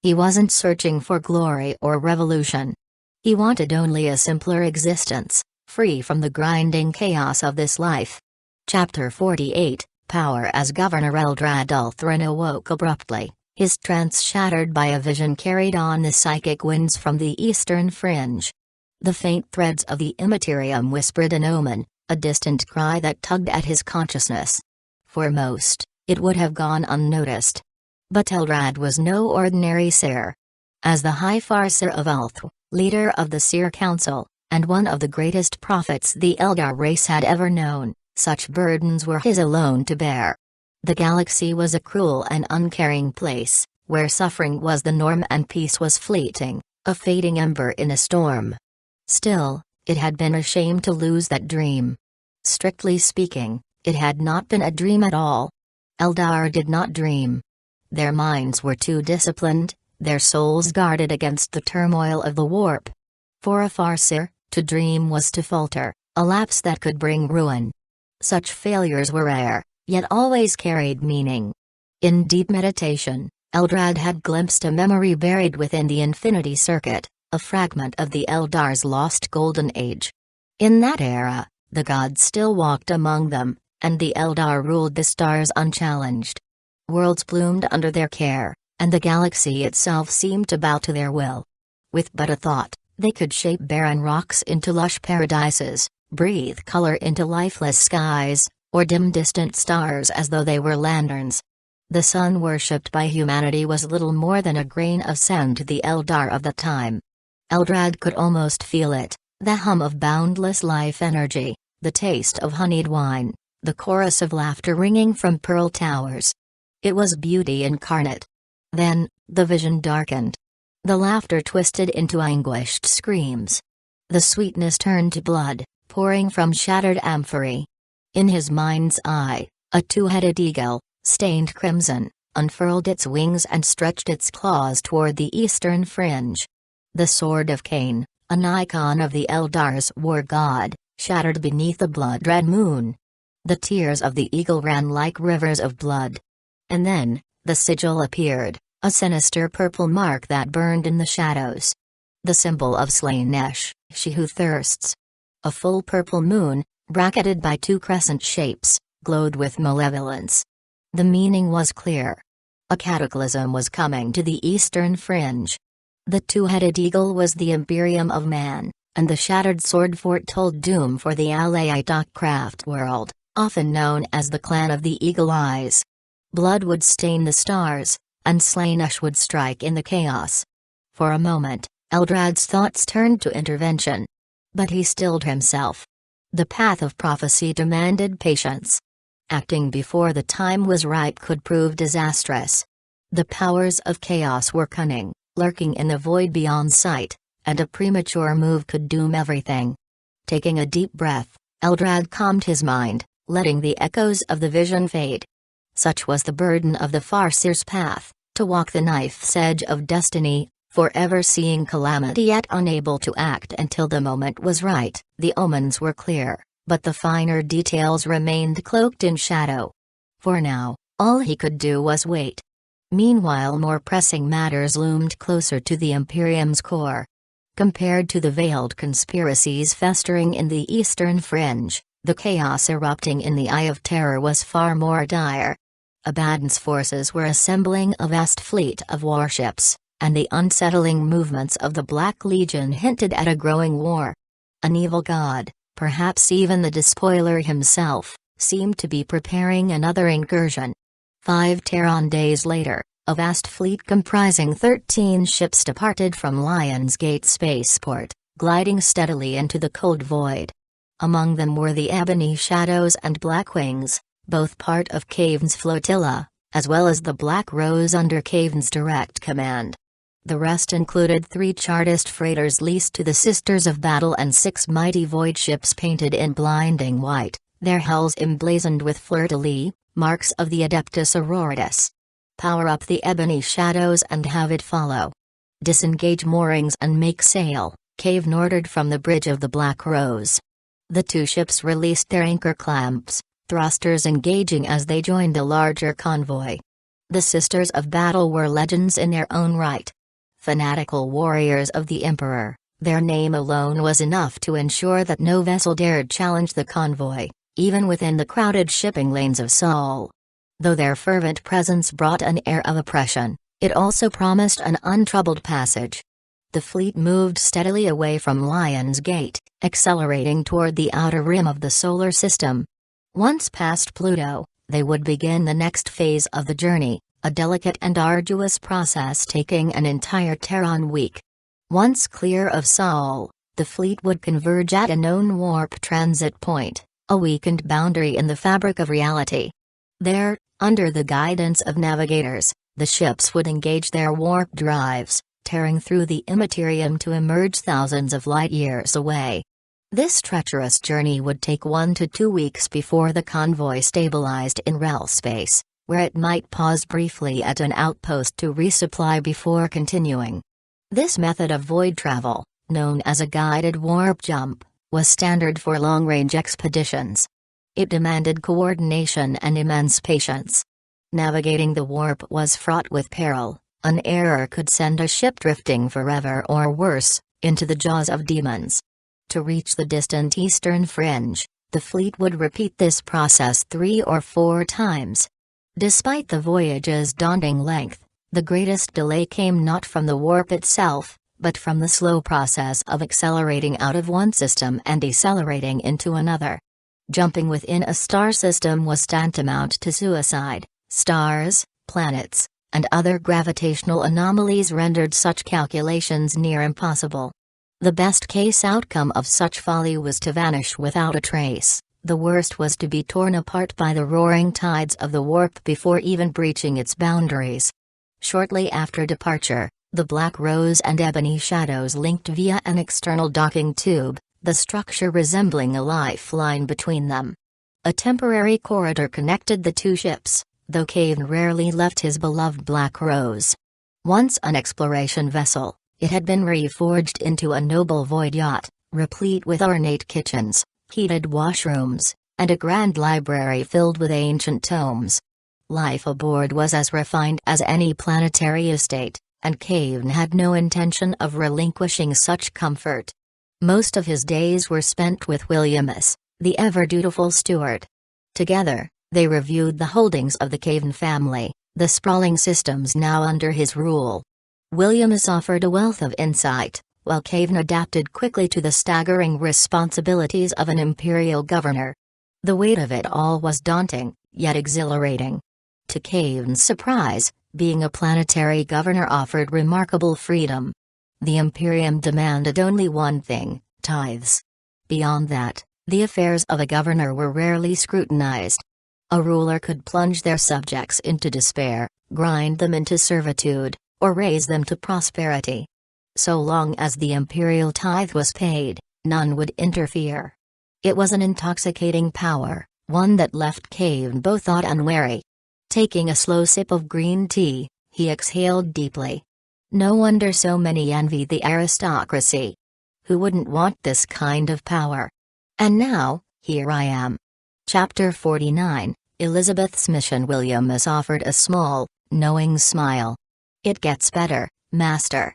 He wasn't searching for glory or revolution. He wanted only a simpler existence, free from the grinding chaos of this life. Chapter 48, Power. As Governor Eldrad Ulthrin awoke abruptly, his trance shattered by a vision carried on the psychic winds from the eastern fringe. The faint threads of the Immaterium whispered an omen, a distant cry that tugged at his consciousness. For most, it would have gone unnoticed. But Eldrad was no ordinary seer. As the High Farseer of Ulth, leader of the Seer Council, and one of the greatest prophets the Eldar race had ever known, such burdens were his alone to bear. The galaxy was a cruel and uncaring place, where suffering was the norm and peace was fleeting, a fading ember in a storm. Still, it had been a shame to lose that dream. Strictly speaking, it had not been a dream at all. Eldar did not dream. Their minds were too disciplined, their souls guarded against the turmoil of the warp. For a Farseer, to dream was to falter, a lapse that could bring ruin. Such failures were rare, yet always carried meaning. In deep meditation, Eldrad had glimpsed a memory buried within the Infinity Circuit, a fragment of the Eldar's lost golden age. In that era, the gods still walked among them, and the Eldar ruled the stars unchallenged. Worlds bloomed under their care, and the galaxy itself seemed to bow to their will. With but a thought, they could shape barren rocks into lush paradises, breathe color into lifeless skies, or dim distant stars as though they were lanterns. The sun worshipped by humanity was little more than a grain of sand to the Eldar of the time. Eldrad could almost feel it, the hum of boundless life energy, the taste of honeyed wine, the chorus of laughter ringing from pearl towers. It was beauty incarnate. Then, the vision darkened. The laughter twisted into anguished screams. The sweetness turned to blood, pouring from shattered amphorae. In his mind's eye, a two-headed eagle, stained crimson, unfurled its wings and stretched its claws toward the eastern fringe. The sword of Cain, an icon of the Eldar's war god, shattered beneath the blood-red moon. The tears of the eagle ran like rivers of blood. And then, the sigil appeared, a sinister purple mark that burned in the shadows. The symbol of slain Nesh, she who thirsts. A full purple moon, bracketed by two crescent shapes, glowed with malevolence. The meaning was clear. A cataclysm was coming to the eastern fringe. The two-headed eagle was the Imperium of Man, and the shattered sword foretold doom for the Alayite craft world, often known as the Clan of the Eagle Eyes. Blood would stain the stars, and Slaanesh would strike in the chaos. For a moment, Eldrad's thoughts turned to intervention. But he stilled himself. The path of prophecy demanded patience. Acting before the time was ripe could prove disastrous. The powers of chaos were cunning, lurking in the void beyond sight, and a premature move could doom everything. Taking a deep breath, Eldrad calmed his mind, letting the echoes of the vision fade. Such was the burden of the Farseer's path, to walk the knife's edge of destiny, forever seeing calamity yet unable to act until the moment was right. The omens were clear, but the finer details remained cloaked in shadow. For now, all he could do was wait. Meanwhile, more pressing matters loomed closer to the Imperium's core. Compared to the veiled conspiracies festering in the eastern fringe, the chaos erupting in the Eye of Terror was far more dire. Abaddon's forces were assembling a vast fleet of warships, and the unsettling movements of the Black Legion hinted at a growing war. An evil god, perhaps even the despoiler himself, seemed to be preparing another incursion. 5 Terran days later, a vast fleet comprising 13 ships departed from Lion's Gate spaceport, gliding steadily into the cold void. Among them were the Ebony Shadows and Black Wings, both part of Kayvaan's flotilla, as well as the Black Rose under Kayvaan's direct command. The rest included 3 Chartist freighters leased to the Sisters of Battle and 6 mighty void ships painted in blinding white, their hulls emblazoned with fleur-de-lis, marks of the Adeptus Auroritas. Power up the Ebony Shadows and have it follow. Disengage moorings and make sail, Kayvaan ordered from the bridge of the Black Rose. The 2 ships released their anchor clamps, thrusters engaging as they joined a larger convoy. The Sisters of Battle were legends in their own right. Fanatical warriors of the Emperor, their name alone was enough to ensure that no vessel dared challenge the convoy, even within the crowded shipping lanes of Sol. Though their fervent presence brought an air of oppression, it also promised an untroubled passage. The fleet moved steadily away from Lion's Gate, accelerating toward the outer rim of the solar system. Once past Pluto, they would begin the next phase of the journey, a delicate and arduous process taking an entire Terran week. Once clear of Sol, the fleet would converge at a known warp transit point, a weakened boundary in the fabric of reality. There, under the guidance of navigators, the ships would engage their warp drives, tearing through the immaterium to emerge thousands of light-years away. This treacherous journey would take 1 to 2 weeks before the convoy stabilized in Rel space, where it might pause briefly at an outpost to resupply before continuing. This method of void travel, known as a guided warp jump, was standard for long-range expeditions. It demanded coordination and immense patience. Navigating the warp was fraught with peril, An error could send a ship drifting forever or worse, into the jaws of demons. To reach the distant eastern fringe, the fleet would repeat this process 3 or 4 times. Despite the voyage's daunting length, the greatest delay came not from the warp itself, but from the slow process of accelerating out of one system and decelerating into another. Jumping within a star system was tantamount to suicide. Stars, planets, and other gravitational anomalies rendered such calculations near impossible. The best-case outcome of such folly was to vanish without a trace. The worst was to be torn apart by the roaring tides of the warp before even breaching its boundaries. Shortly after departure, the black rose and ebony shadows linked via an external docking tube, the structure resembling a lifeline between them. A temporary corridor connected the two ships, though Kayvaan rarely left his beloved black rose. Once an exploration vessel, it had been reforged into a noble void yacht, replete with ornate kitchens, heated washrooms, and a grand library filled with ancient tomes. Life aboard was as refined as any planetary estate, and Kayvaan had no intention of relinquishing such comfort. Most of his days were spent with Williamus, the ever-dutiful steward. Together, they reviewed the holdings of the Kayvaan family, the sprawling systems now under his rule. Williamus offered a wealth of insight, while Kayvaan adapted quickly to the staggering responsibilities of an imperial governor. The weight of it all was daunting, yet exhilarating. To Kayvaan's surprise, being a planetary governor offered remarkable freedom. The Imperium demanded only one thing: tithes. Beyond that, the affairs of a governor were rarely scrutinized. A ruler could plunge their subjects into despair, grind them into servitude, or raise them to prosperity. So long as the imperial tithe was paid, none would interfere. It was an intoxicating power, one that left Kayvaan both awed and wary. Taking a slow sip of green tea, he exhaled deeply. No wonder so many envied the aristocracy. Who wouldn't want this kind of power? And now, here I am. Chapter 49, Elizabeth's Mission. Williamus offered a small, knowing smile. It gets better, Master.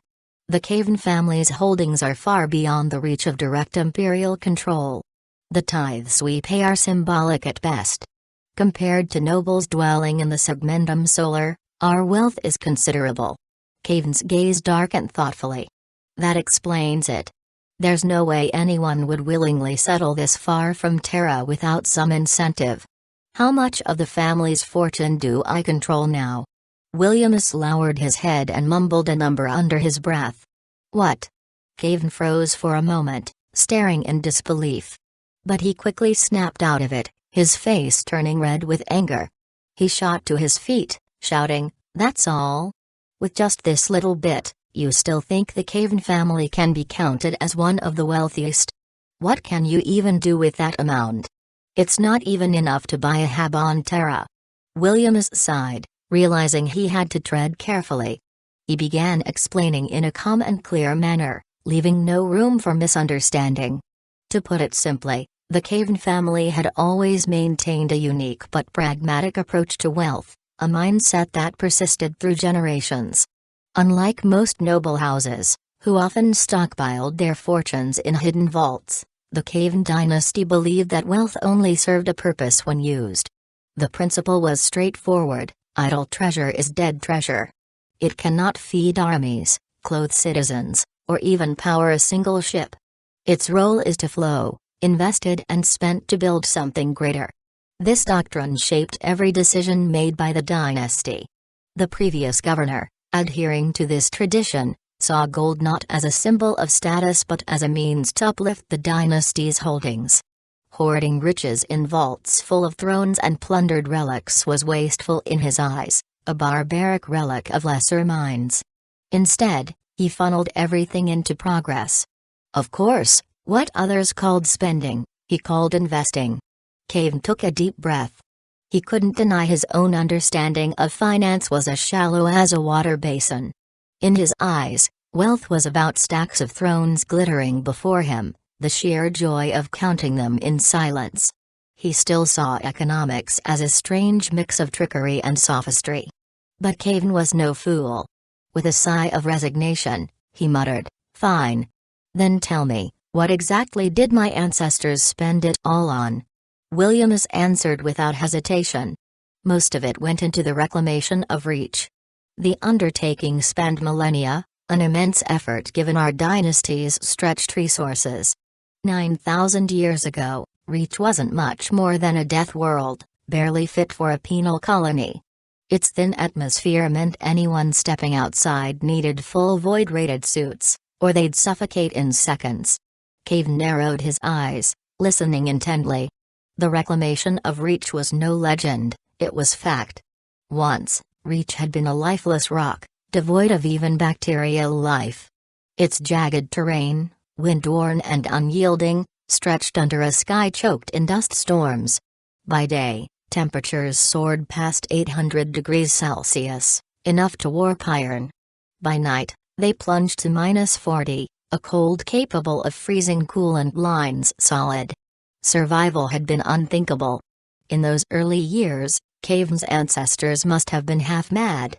The Kayvaan family's holdings are far beyond the reach of direct imperial control. The tithes we pay are symbolic at best. Compared to nobles dwelling in the Segmentum Solar, our wealth is considerable. Kayvaan's gaze darkened thoughtfully. That explains it. There's no way anyone would willingly settle this far from Terra without some incentive. How much of the family's fortune do I control now? Williamus lowered his head and mumbled a number under his breath. What? Kayvaan froze for a moment, staring in disbelief. But he quickly snapped out of it, his face turning red with anger. He shot to his feet, shouting, "That's all? With just this little bit, you still think the Kayvaan family can be counted as one of the wealthiest? What can you even do with that amount? It's not even enough to buy a hab on Terra." Williamus sighed, realizing he had to tread carefully. He began explaining in a calm and clear manner, leaving no room for misunderstanding. To put it simply, the Kayvaan family had always maintained a unique but pragmatic approach to wealth, a mindset that persisted through generations. Unlike most noble houses, who often stockpiled their fortunes in hidden vaults, the Kayvaan dynasty believed that wealth only served a purpose when used. The principle was straightforward: idle treasure is dead treasure. It cannot feed armies, clothe citizens, or even power a single ship. Its role is to flow, invested and spent to build something greater. This doctrine shaped every decision made by the dynasty. The previous governor, adhering to this tradition, saw gold not as a symbol of status but as a means to uplift the dynasty's holdings. Hoarding riches in vaults full of thrones and plundered relics was wasteful in his eyes, a barbaric relic of lesser minds. Instead, he funneled everything into progress. Of course, what others called spending, he called investing. Kayvaan took a deep breath. He couldn't deny his own understanding of finance was as shallow as a water basin. In his eyes, wealth was about stacks of thrones glittering before him, the sheer joy of counting them in silence. He still saw economics as a strange mix of trickery and sophistry. But Kayvaan was no fool. With a sigh of resignation, he muttered, "Fine. Then tell me, what exactly did my ancestors spend it all on?" Williams answered without hesitation. Most of it went into the reclamation of Reach. The undertaking spanned millennia, an immense effort given our dynasty's stretched resources. 9,000 years ago, Reach wasn't much more than a death world, barely fit for a penal colony. Its thin atmosphere meant anyone stepping outside needed full void-rated suits, or they'd suffocate in seconds. Kayvaan narrowed his eyes, listening intently. The reclamation of Reach was no legend, it was fact. Once, Reach had been a lifeless rock, devoid of even bacterial life. Its jagged terrain, wind-worn and unyielding, stretched under a sky choked in dust storms. By day, temperatures soared past 800 degrees Celsius, enough to warp iron. By night, they plunged to -40, a cold capable of freezing coolant lines solid. Survival had been unthinkable. In those early years, Kayvaan's ancestors must have been half mad.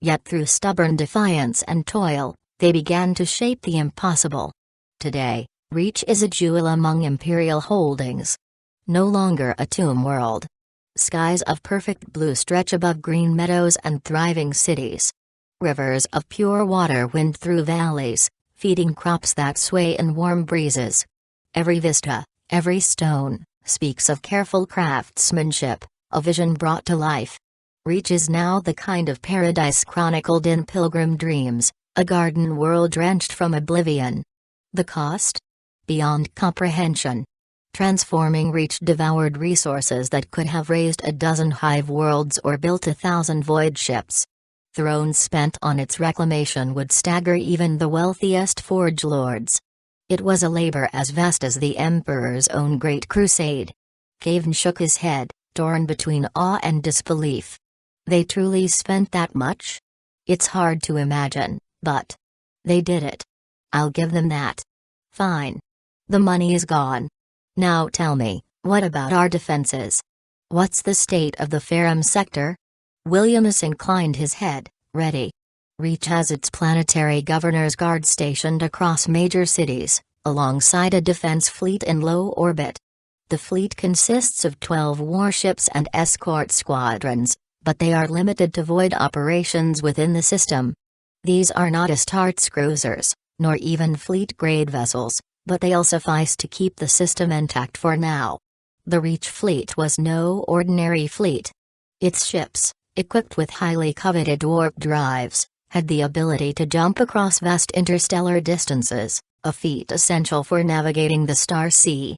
Yet through stubborn defiance and toil, they began to shape the impossible. Today, Reach is a jewel among imperial holdings. No longer a tomb world. Skies of perfect blue stretch above green meadows and thriving cities. Rivers of pure water wind through valleys, feeding crops that sway in warm breezes. Every vista, every stone, speaks of careful craftsmanship, a vision brought to life. Reach is now the kind of paradise chronicled in pilgrim dreams, a garden world drenched from oblivion. The cost? Beyond comprehension. Transforming Reach devoured resources that could have raised a dozen hive worlds or built 1,000 void ships. Thrones spent on its reclamation would stagger even the wealthiest forge lords. It was a labor as vast as the Emperor's own great crusade. Kayvaan shook his head, torn between awe and disbelief. They truly spent that much? It's hard to imagine, but they did it. I'll give them that. Fine. The money is gone. Now tell me, what about our defenses? What's the state of the Ferrum sector? Williams inclined his head, ready. Reach has its planetary governor's guard stationed across major cities, alongside a defense fleet in low orbit. The fleet consists of 12 warships and escort squadrons, but they are limited to void operations within the system. These are not Astartes cruisers, nor even fleet-grade vessels, but they'll suffice to keep the system intact for now. The Reach fleet was no ordinary fleet. Its ships, equipped with highly coveted warp drives, had the ability to jump across vast interstellar distances, a feat essential for navigating the Star Sea.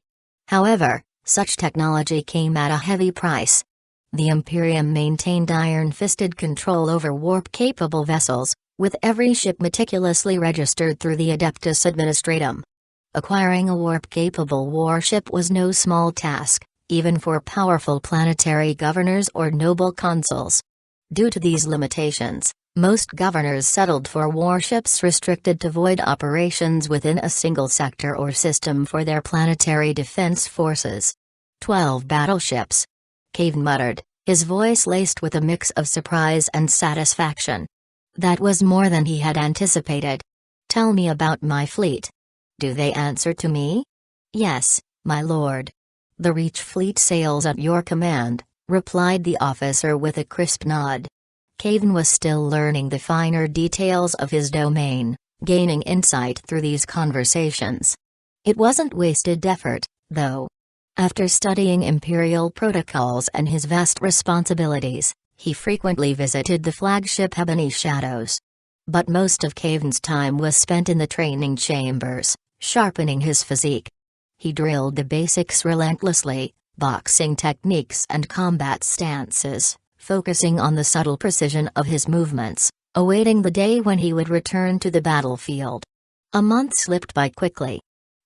However, such technology came at a heavy price. The Imperium maintained iron-fisted control over warp-capable vessels, with every ship meticulously registered through the Adeptus Administratum. Acquiring a warp-capable warship was no small task, even for powerful planetary governors or noble consuls. Due to these limitations, most governors settled for warships restricted to void operations within a single sector or system for their planetary defense forces. 12 battleships. Kayvaan muttered, his voice laced with a mix of surprise and satisfaction. That was more than he had anticipated. Tell me about my fleet. Do they answer to me? Yes, my lord. The Reach fleet sails at your command, replied the officer with a crisp nod. Kayvaan was still learning the finer details of his domain, gaining insight through these conversations. It wasn't wasted effort, though. After studying Imperial protocols and his vast responsibilities, he frequently visited the flagship Ebony Shadows. But most of Kayvaan's time was spent in the training chambers, sharpening his physique. He drilled the basics relentlessly, boxing techniques and combat stances, focusing on the subtle precision of his movements, awaiting the day when he would return to the battlefield. A month slipped by quickly.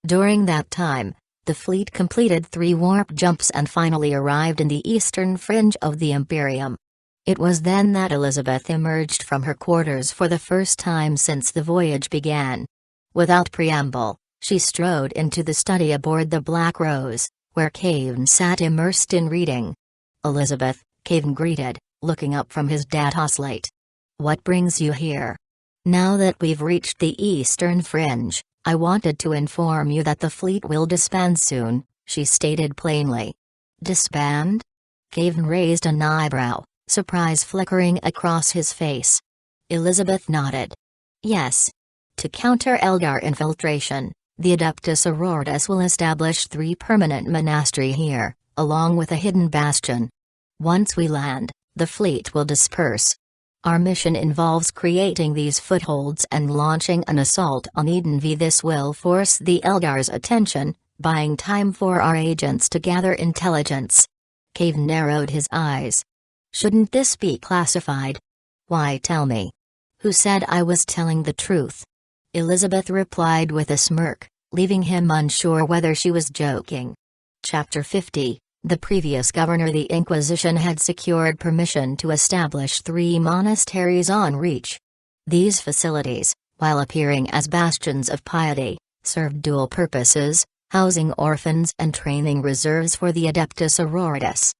During that time, the fleet completed 3 warp jumps and finally arrived in the eastern fringe of the Imperium. It was then that Elizabeth emerged from her quarters for the first time since the voyage began. Without preamble, she strode into the study aboard the Black Rose, where Kayvaan sat immersed in reading. Elizabeth, Kayvaan greeted, looking up from his data slate. What brings you here? Now that we've reached the eastern fringe, I wanted to inform you that the fleet will disband soon, she stated plainly. Disband? Kayvaan raised an eyebrow, surprise flickering across his face. Elizabeth nodded. Yes. To counter Eldar infiltration, the Adeptus Sororitas will establish 3 permanent monasteries here, along with a hidden bastion. Once we land, the fleet will disperse. Our mission involves creating these footholds and launching an assault on Eden V. This will force the Eldar's attention, buying time for our agents to gather intelligence. Kayvaan narrowed his eyes. Shouldn't this be classified? Why tell me? Who said I was telling the truth? Elizabeth replied with a smirk, leaving him unsure whether she was joking. Chapter 50. The previous governor the Inquisition had secured permission to establish 3 monasteries on Reach. These facilities, while appearing as bastions of piety, served dual purposes, housing orphans and training reserves for the Adeptus Sororitas.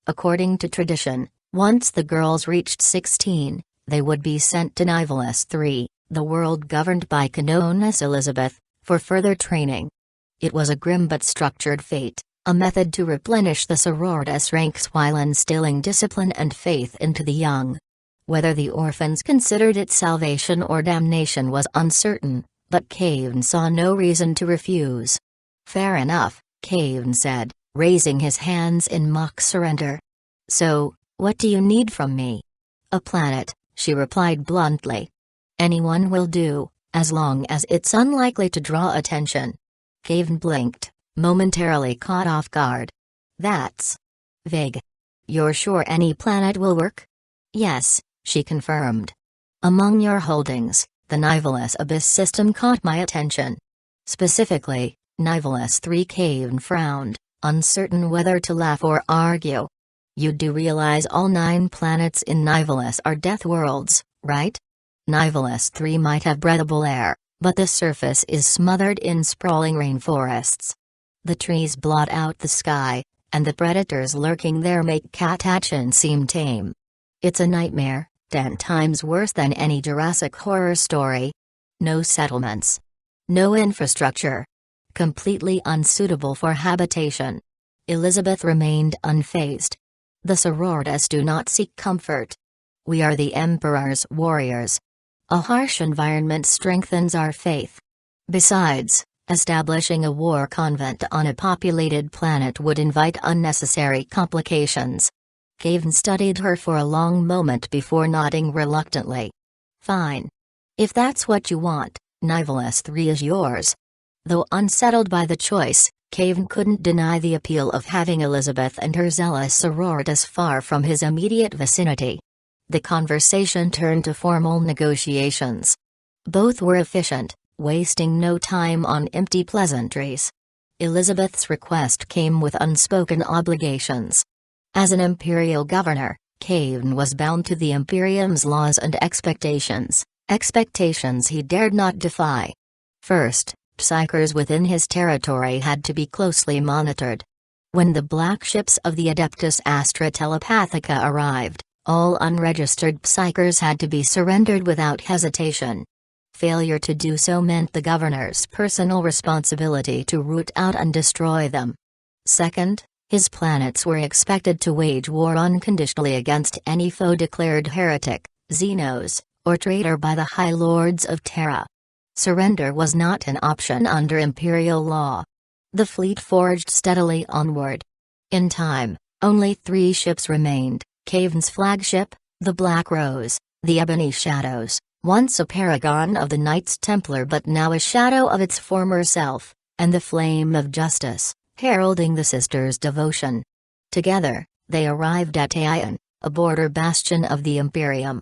According to tradition, once the girls reached 16, they would be sent to Nivalis III, the world governed by Canoness Elizabeth, for further training. It was a grim but structured fate. A method to replenish the sororitas ranks while instilling discipline and faith into the young. Whether the orphans considered it salvation or damnation was uncertain, but Kayvaan saw no reason to refuse. Fair enough, Kayvaan said, raising his hands in mock surrender. So, what do you need from me? A planet, she replied bluntly. Anyone will do, as long as it's unlikely to draw attention. Kayvaan blinked, momentarily caught off guard. That's vague. You're sure any planet will work? Yes, she confirmed. Among your holdings, the Nivalis Abyss system caught my attention. Specifically, Nivalis III. Kayvaan frowned, uncertain whether to laugh or argue. You do realize all 9 planets in Nivalis are death worlds, right? Nivalis III might have breathable air, but the surface is smothered in sprawling rainforests. The trees blot out the sky, and the predators lurking there make Katachan seem tame. It's a nightmare, 10 times worse than any Jurassic horror story. No settlements. No infrastructure. Completely unsuitable for habitation. Elizabeth remained unfazed. The sororitas do not seek comfort. We are the Emperor's warriors. A harsh environment strengthens our faith. Besides, establishing a war convent on a populated planet would invite unnecessary complications. Kayvaan studied her for a long moment before nodding reluctantly. Fine. If that's what you want, Nivalis III is yours. Though unsettled by the choice, Kayvaan couldn't deny the appeal of having Elizabeth and her zealous sororitas far from his immediate vicinity. The conversation turned to formal negotiations. Both were efficient, wasting no time on empty pleasantries. Elizabeth's request came with unspoken obligations. As an imperial governor, Kayvaan was bound to the Imperium's laws and expectations he dared not defy. First, psychers within his territory had to be closely monitored. When the black ships of the Adeptus Astra Telepathica arrived, all unregistered psychers had to be surrendered without hesitation. Failure to do so meant the governor's personal responsibility to root out and destroy them. Second, his planets were expected to wage war unconditionally against any foe declared heretic, Xenos, or traitor by the High Lords of Terra. Surrender was not an option under Imperial law. The fleet forged steadily onward. In time, only 3 ships remained: Kayvaan's flagship, the Black Rose, the Ebony Shadows, once a paragon of the Knights Templar but now a shadow of its former self, and the Flame of Justice, heralding the sisters' devotion. Together, they arrived at Aizen, a border bastion of the Imperium.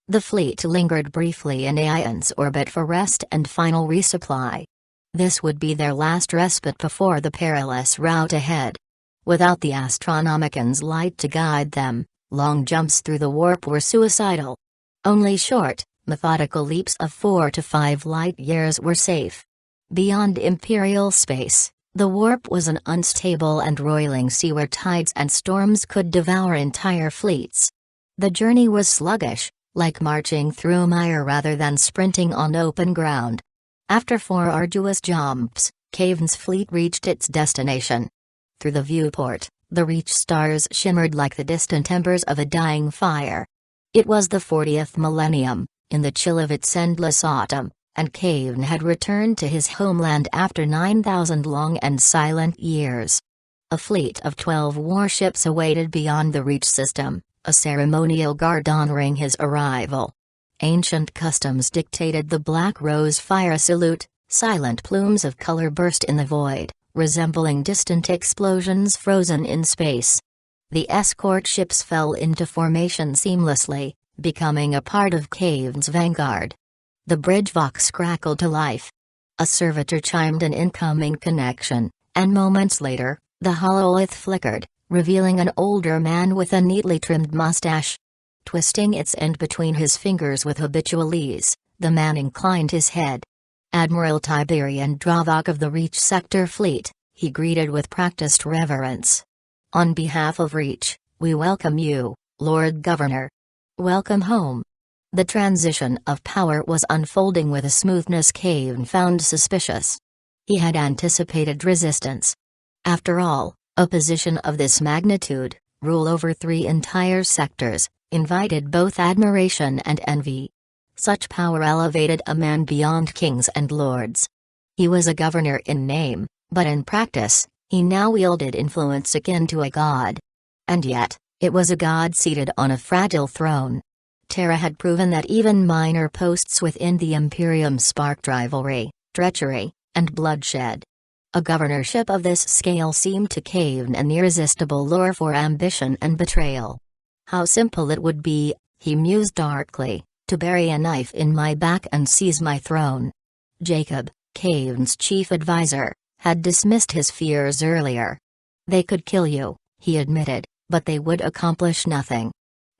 The fleet lingered briefly in Aizen's orbit for rest and final resupply. This would be their last respite before the perilous route ahead. Without the Astronomican's light to guide them, long jumps through the warp were suicidal. Only short, methodical leaps of 4 to 5 light-years were safe. Beyond Imperial space, the warp was an unstable and roiling sea where tides and storms could devour entire fleets. The journey was sluggish, like marching through mire rather than sprinting on open ground. After 4 arduous jumps, Kayvaan's fleet reached its destination. Through the viewport, the Reach stars shimmered like the distant embers of a dying fire. It was the 40th millennium, in the chill of its endless autumn, and Kayvaan had returned to his homeland after 9,000 long and silent years. A fleet of 12 warships awaited beyond the Reach system, a ceremonial guard honoring his arrival. Ancient customs dictated the Black Rose fire salute. Silent plumes of color burst in the void, resembling distant explosions frozen in space. The escort ships fell into formation seamlessly, becoming a part of Kayvaan's vanguard. The bridge vox crackled to life. A servitor chimed an incoming connection, and moments later, the hololith flickered, revealing an older man with a neatly trimmed mustache. Twisting its end between his fingers with habitual ease, the man inclined his head. Admiral Tiberian Dravok of the Reach Sector Fleet, he greeted with practiced reverence. On behalf of Reach, we welcome you, Lord Governor. Welcome home. The transition of power was unfolding with a smoothness Kayvaan found suspicious. He had anticipated resistance. After all, a position of this magnitude, rule over 3 entire sectors, invited both admiration and envy. Such power elevated a man beyond kings and lords. He was a governor in name, but in practice, he now wielded influence akin to a god. And yet, it was a god seated on a fragile throne. Terra had proven that even minor posts within the Imperium sparked rivalry, treachery, and bloodshed. A governorship of this scale seemed to Kayvaan an irresistible lure for ambition and betrayal. How simple it would be, he mused darkly, to bury a knife in my back and seize my throne. Jacob, Kayvaan's chief advisor, had dismissed his fears earlier. They could kill you, he admitted, but they would accomplish nothing.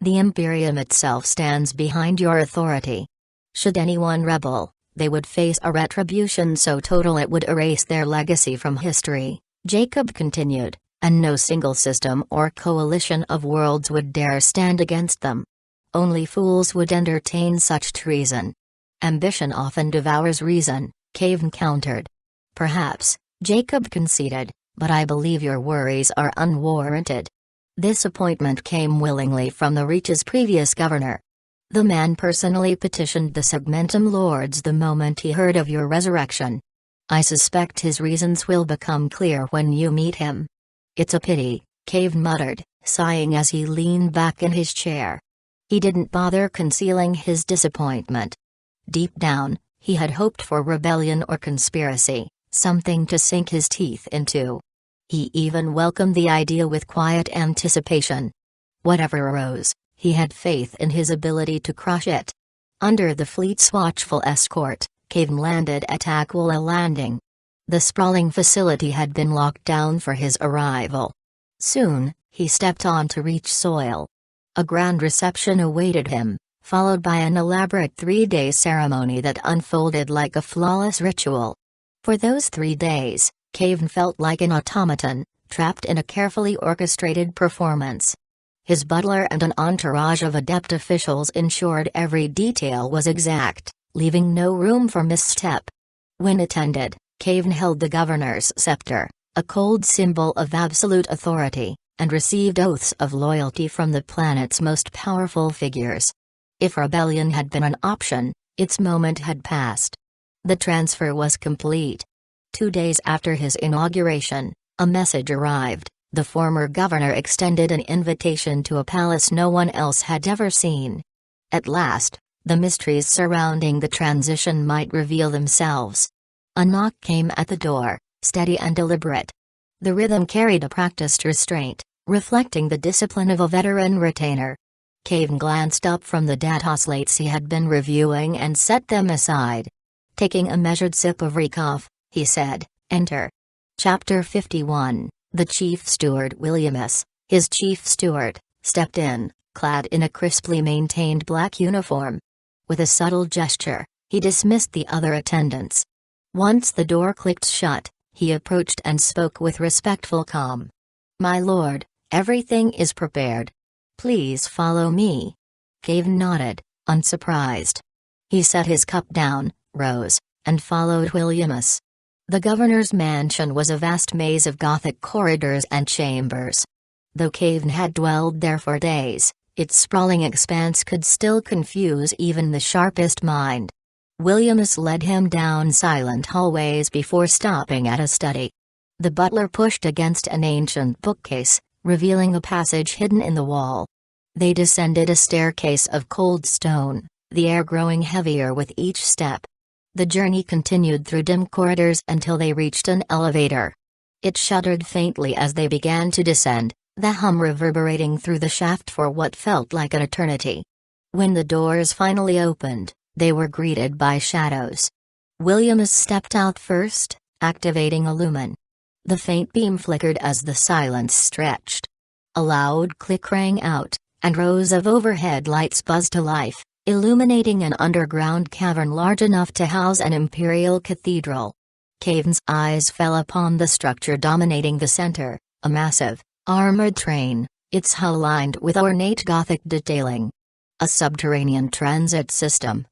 The Imperium itself stands behind your authority. Should anyone rebel, they would face a retribution so total it would erase their legacy from history, Jacob continued, and no single system or coalition of worlds would dare stand against them. Only fools would entertain such treason. Ambition often devours reason, Kayvaan countered. Perhaps, Jacob conceded, but I believe your worries are unwarranted. This appointment came willingly from the Reach's previous governor. The man personally petitioned the Segmentum Lords the moment he heard of your resurrection. I suspect his reasons will become clear when you meet him. It's a pity, Kayvaan muttered, sighing as he leaned back in his chair. He didn't bother concealing his disappointment. Deep down, he had hoped for rebellion or conspiracy, something to sink his teeth into. He even welcomed the idea with quiet anticipation. Whatever arose, he had faith in his ability to crush it. Under the fleet's watchful escort, Kayvaan landed at Aquila Landing. The sprawling facility had been locked down for his arrival. Soon, he stepped onto Reach soil. A grand reception awaited him, followed by an elaborate 3-day ceremony that unfolded like a flawless ritual. For those 3 days, Kayvaan felt like an automaton, trapped in a carefully orchestrated performance. His butler and an entourage of adept officials ensured every detail was exact, leaving no room for misstep. When attended, Kayvaan held the governor's scepter, a cold symbol of absolute authority, and received oaths of loyalty from the planet's most powerful figures. If rebellion had been an option, its moment had passed. The transfer was complete. 2 days after his inauguration, a message arrived. The former governor extended an invitation to a palace no one else had ever seen. At last, the mysteries surrounding the transition might reveal themselves. A knock came at the door, steady and deliberate. The rhythm carried a practiced restraint, reflecting the discipline of a veteran retainer. Kayvaan glanced up from the data slates he had been reviewing and set them aside. Taking a measured sip of Rekoff, he said, "Enter." Chapter 51. The chief steward Williamus, his chief steward, stepped in, clad in a crisply maintained black uniform. With a subtle gesture, he dismissed the other attendants. Once the door clicked shut, he approached and spoke with respectful calm. "My lord, everything is prepared. Please follow me." Kayvaan nodded, unsurprised. He set his cup down, rose, and followed Williamus. The governor's mansion was a vast maze of Gothic corridors and chambers. Though Kayvaan had dwelled there for days, its sprawling expanse could still confuse even the sharpest mind. Williamus led him down silent hallways before stopping at a study. The butler pushed against an ancient bookcase, revealing a passage hidden in the wall. They descended a staircase of cold stone, the air growing heavier with each step. The journey continued through dim corridors until they reached an elevator. It shuddered faintly as they began to descend, the hum reverberating through the shaft for what felt like an eternity. When the doors finally opened, they were greeted by shadows. Williamus stepped out first, activating a lumen. The faint beam flickered as the silence stretched. A loud click rang out, and rows of overhead lights buzzed to life, illuminating an underground cavern large enough to house an imperial cathedral. Kayvaan's eyes fell upon the structure dominating the center, a massive, armored train, its hull lined with ornate Gothic detailing. A subterranean transit system.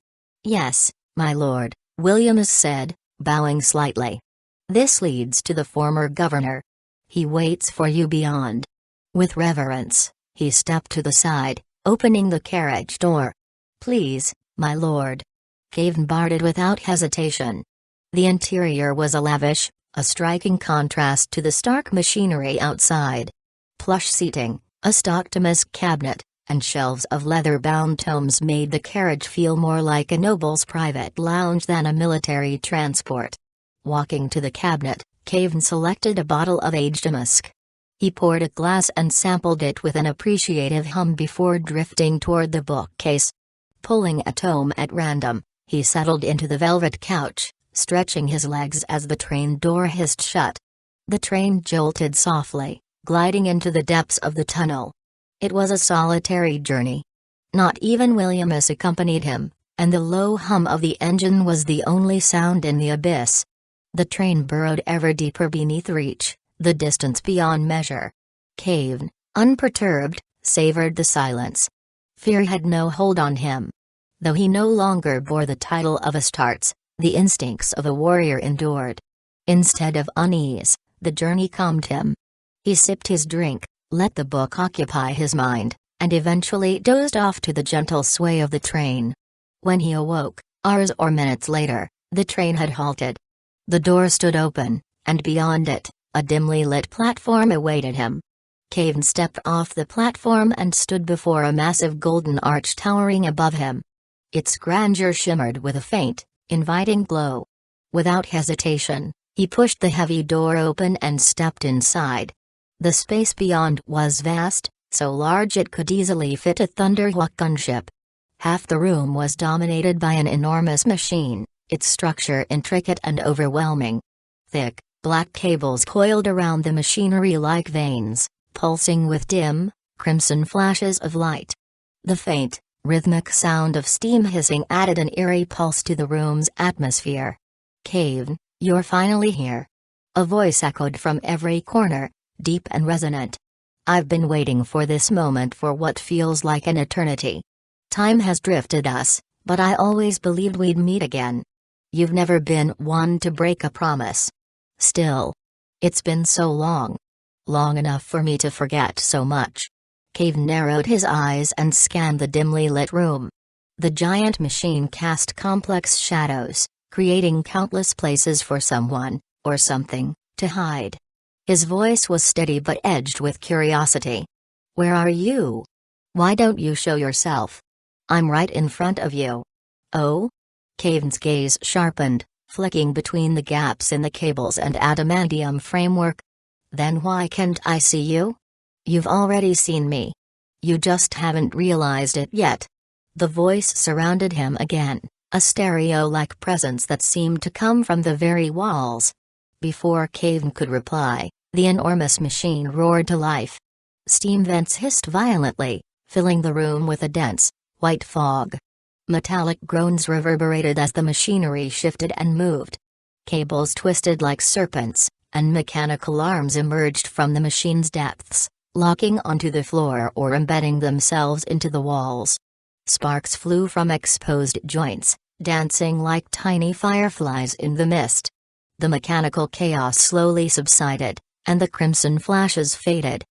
"Yes, my lord," Williamus said, bowing slightly. "This leads to the former governor. He waits for you beyond." With reverence, he stepped to the side, opening the carriage door. "Please, my lord." Kayvaan barred it without hesitation. The interior was lavish, a striking contrast to the stark machinery outside. Plush seating, a stocked damask cabinet, and shelves of leather-bound tomes made the carriage feel more like a noble's private lounge than a military transport. Walking to the cabinet, Kayvaan selected a bottle of aged damask. He poured a glass and sampled it with an appreciative hum before drifting toward the bookcase. Pulling a tome at random, he settled into the velvet couch, stretching his legs as the train door hissed shut. The train jolted softly, gliding into the depths of the tunnel. It was a solitary journey. Not even Williamus accompanied him, and the low hum of the engine was the only sound in the abyss. The train burrowed ever deeper beneath reach, the distance beyond measure. Kayvaan, unperturbed, savored the silence. Fear had no hold on him. Though he no longer bore the title of Astartes, the instincts of a warrior endured. Instead of unease, the journey calmed him. He sipped his drink, let the book occupy his mind, and eventually dozed off to the gentle sway of the train. When he awoke, hours or minutes later, the train had halted. The door stood open, and beyond it, a dimly lit platform awaited him. Kayvaan stepped off the platform and stood before a massive golden arch towering above him. Its grandeur shimmered with a faint, inviting glow. Without hesitation, he pushed the heavy door open and stepped inside. The space beyond was vast, so large it could easily fit a Thunderhawk gunship. Half the room was dominated by an enormous machine, its structure intricate and overwhelming. Thick, black cables coiled around the machinery like veins, pulsing with dim, crimson flashes of light. The faint, rhythmic sound of steam hissing added an eerie pulse to the room's atmosphere. "Kayvaan, you're finally here." A voice echoed from every corner, deep and resonant. "I've been waiting for this moment for what feels like an eternity. Time has drifted us, but I always believed we'd meet again. You've never been one to break a promise. Still. It's been so long. Long enough for me to forget so much." Kayvaan narrowed his eyes and scanned the dimly lit room. The giant machine cast complex shadows, creating countless places for someone, or something, to hide. His voice was steady but edged with curiosity. "Where are you? Why don't you show yourself? I'm right in front of you." "Oh?" Kayvaan's gaze sharpened, flicking between the gaps in the cables and adamantium framework. "Then why can't I see you? You've already seen me. You just haven't realized it yet." The voice surrounded him again, a stereo-like presence that seemed to come from the very walls. Before Kayvaan could reply, the enormous machine roared to life. Steam vents hissed violently, filling the room with a dense, white fog. Metallic groans reverberated as the machinery shifted and moved. Cables twisted like serpents, and mechanical arms emerged from the machine's depths, locking onto the floor or embedding themselves into the walls. Sparks flew from exposed joints, dancing like tiny fireflies in the mist. The mechanical chaos slowly subsided, and the crimson flashes faded.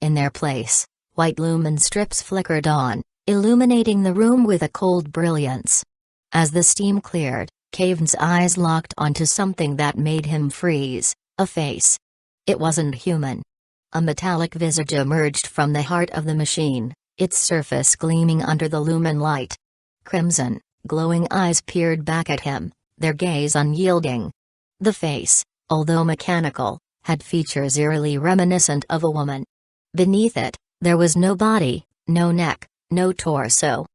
In their place, white lumen strips flickered on, illuminating the room with a cold brilliance. As the steam cleared, Kayvaan's eyes locked onto something that made him freeze, a face. It wasn't human. A metallic visage emerged from the heart of the machine, its surface gleaming under the lumen light. Crimson, glowing eyes peered back at him, their gaze unyielding. The face, although mechanical, had features eerily reminiscent of a woman. Beneath it, there was no body, no neck, no torso.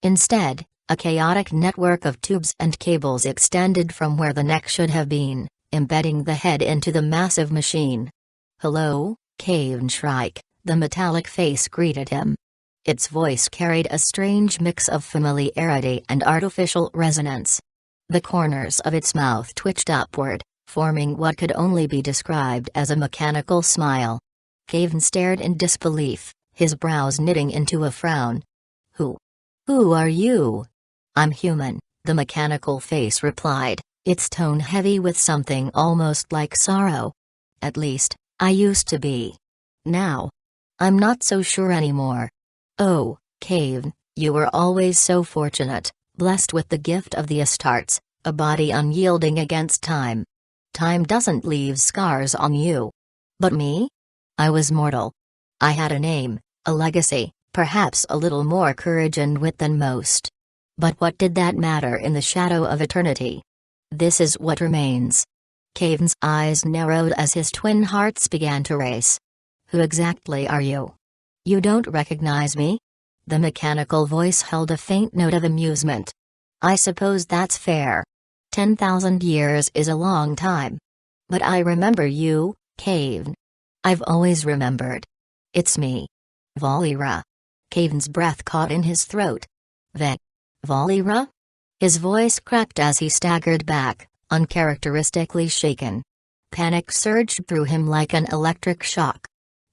Instead, a chaotic network of tubes and cables extended from where the neck should have been, embedding the head into the massive machine. "Hello, Kayvaan Shrike," the metallic face greeted him. Its voice carried a strange mix of familiarity and artificial resonance. The corners of its mouth twitched upward, forming what could only be described as a mechanical smile. Kayvaan stared in disbelief, his brows knitting into a frown. Who are you?" "I'm human," the mechanical face replied, its tone heavy with something almost like sorrow. "At least, I used to be. Now, I'm not so sure anymore." "Oh, Kayvaan, you were always so fortunate, blessed with the gift of the Astartes, a body unyielding against time. Time doesn't leave scars on you. But me? I was mortal. I had a name, a legacy, perhaps a little more courage and wit than most. But what did that matter in the shadow of eternity? This is what remains." Kayvaan's eyes narrowed as his twin hearts began to race. "Who exactly are you? You don't recognize me?" The mechanical voice held a faint note of amusement. "I suppose that's fair. 10,000 years is a long time. But I remember you, Kayvaan. I've always remembered. It's me. Valeera." Kayvaan's breath caught in his throat. Valeera?" His voice cracked as he staggered back, uncharacteristically shaken. Panic surged through him like an electric shock.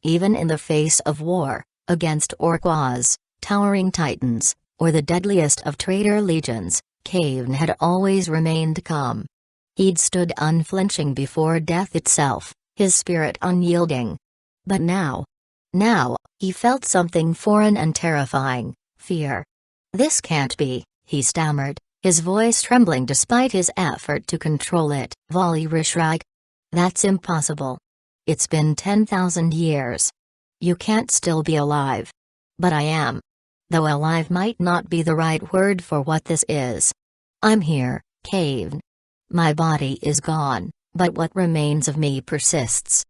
Even in the face of war, against Orquas, towering titans, or the deadliest of traitor legions, Kayvaan had always remained calm. He'd stood unflinching before death itself, his spirit unyielding. But now, he felt something foreign and terrifying, fear. "This can't be," he stammered, his voice trembling despite his effort to control it. "Valeera Shrike? That's impossible. It's been 10,000 years. You can't still be alive." "But I am. Though alive might not be the right word for what this is. I'm here, Kayvaan. My body is gone, but what remains of me persists.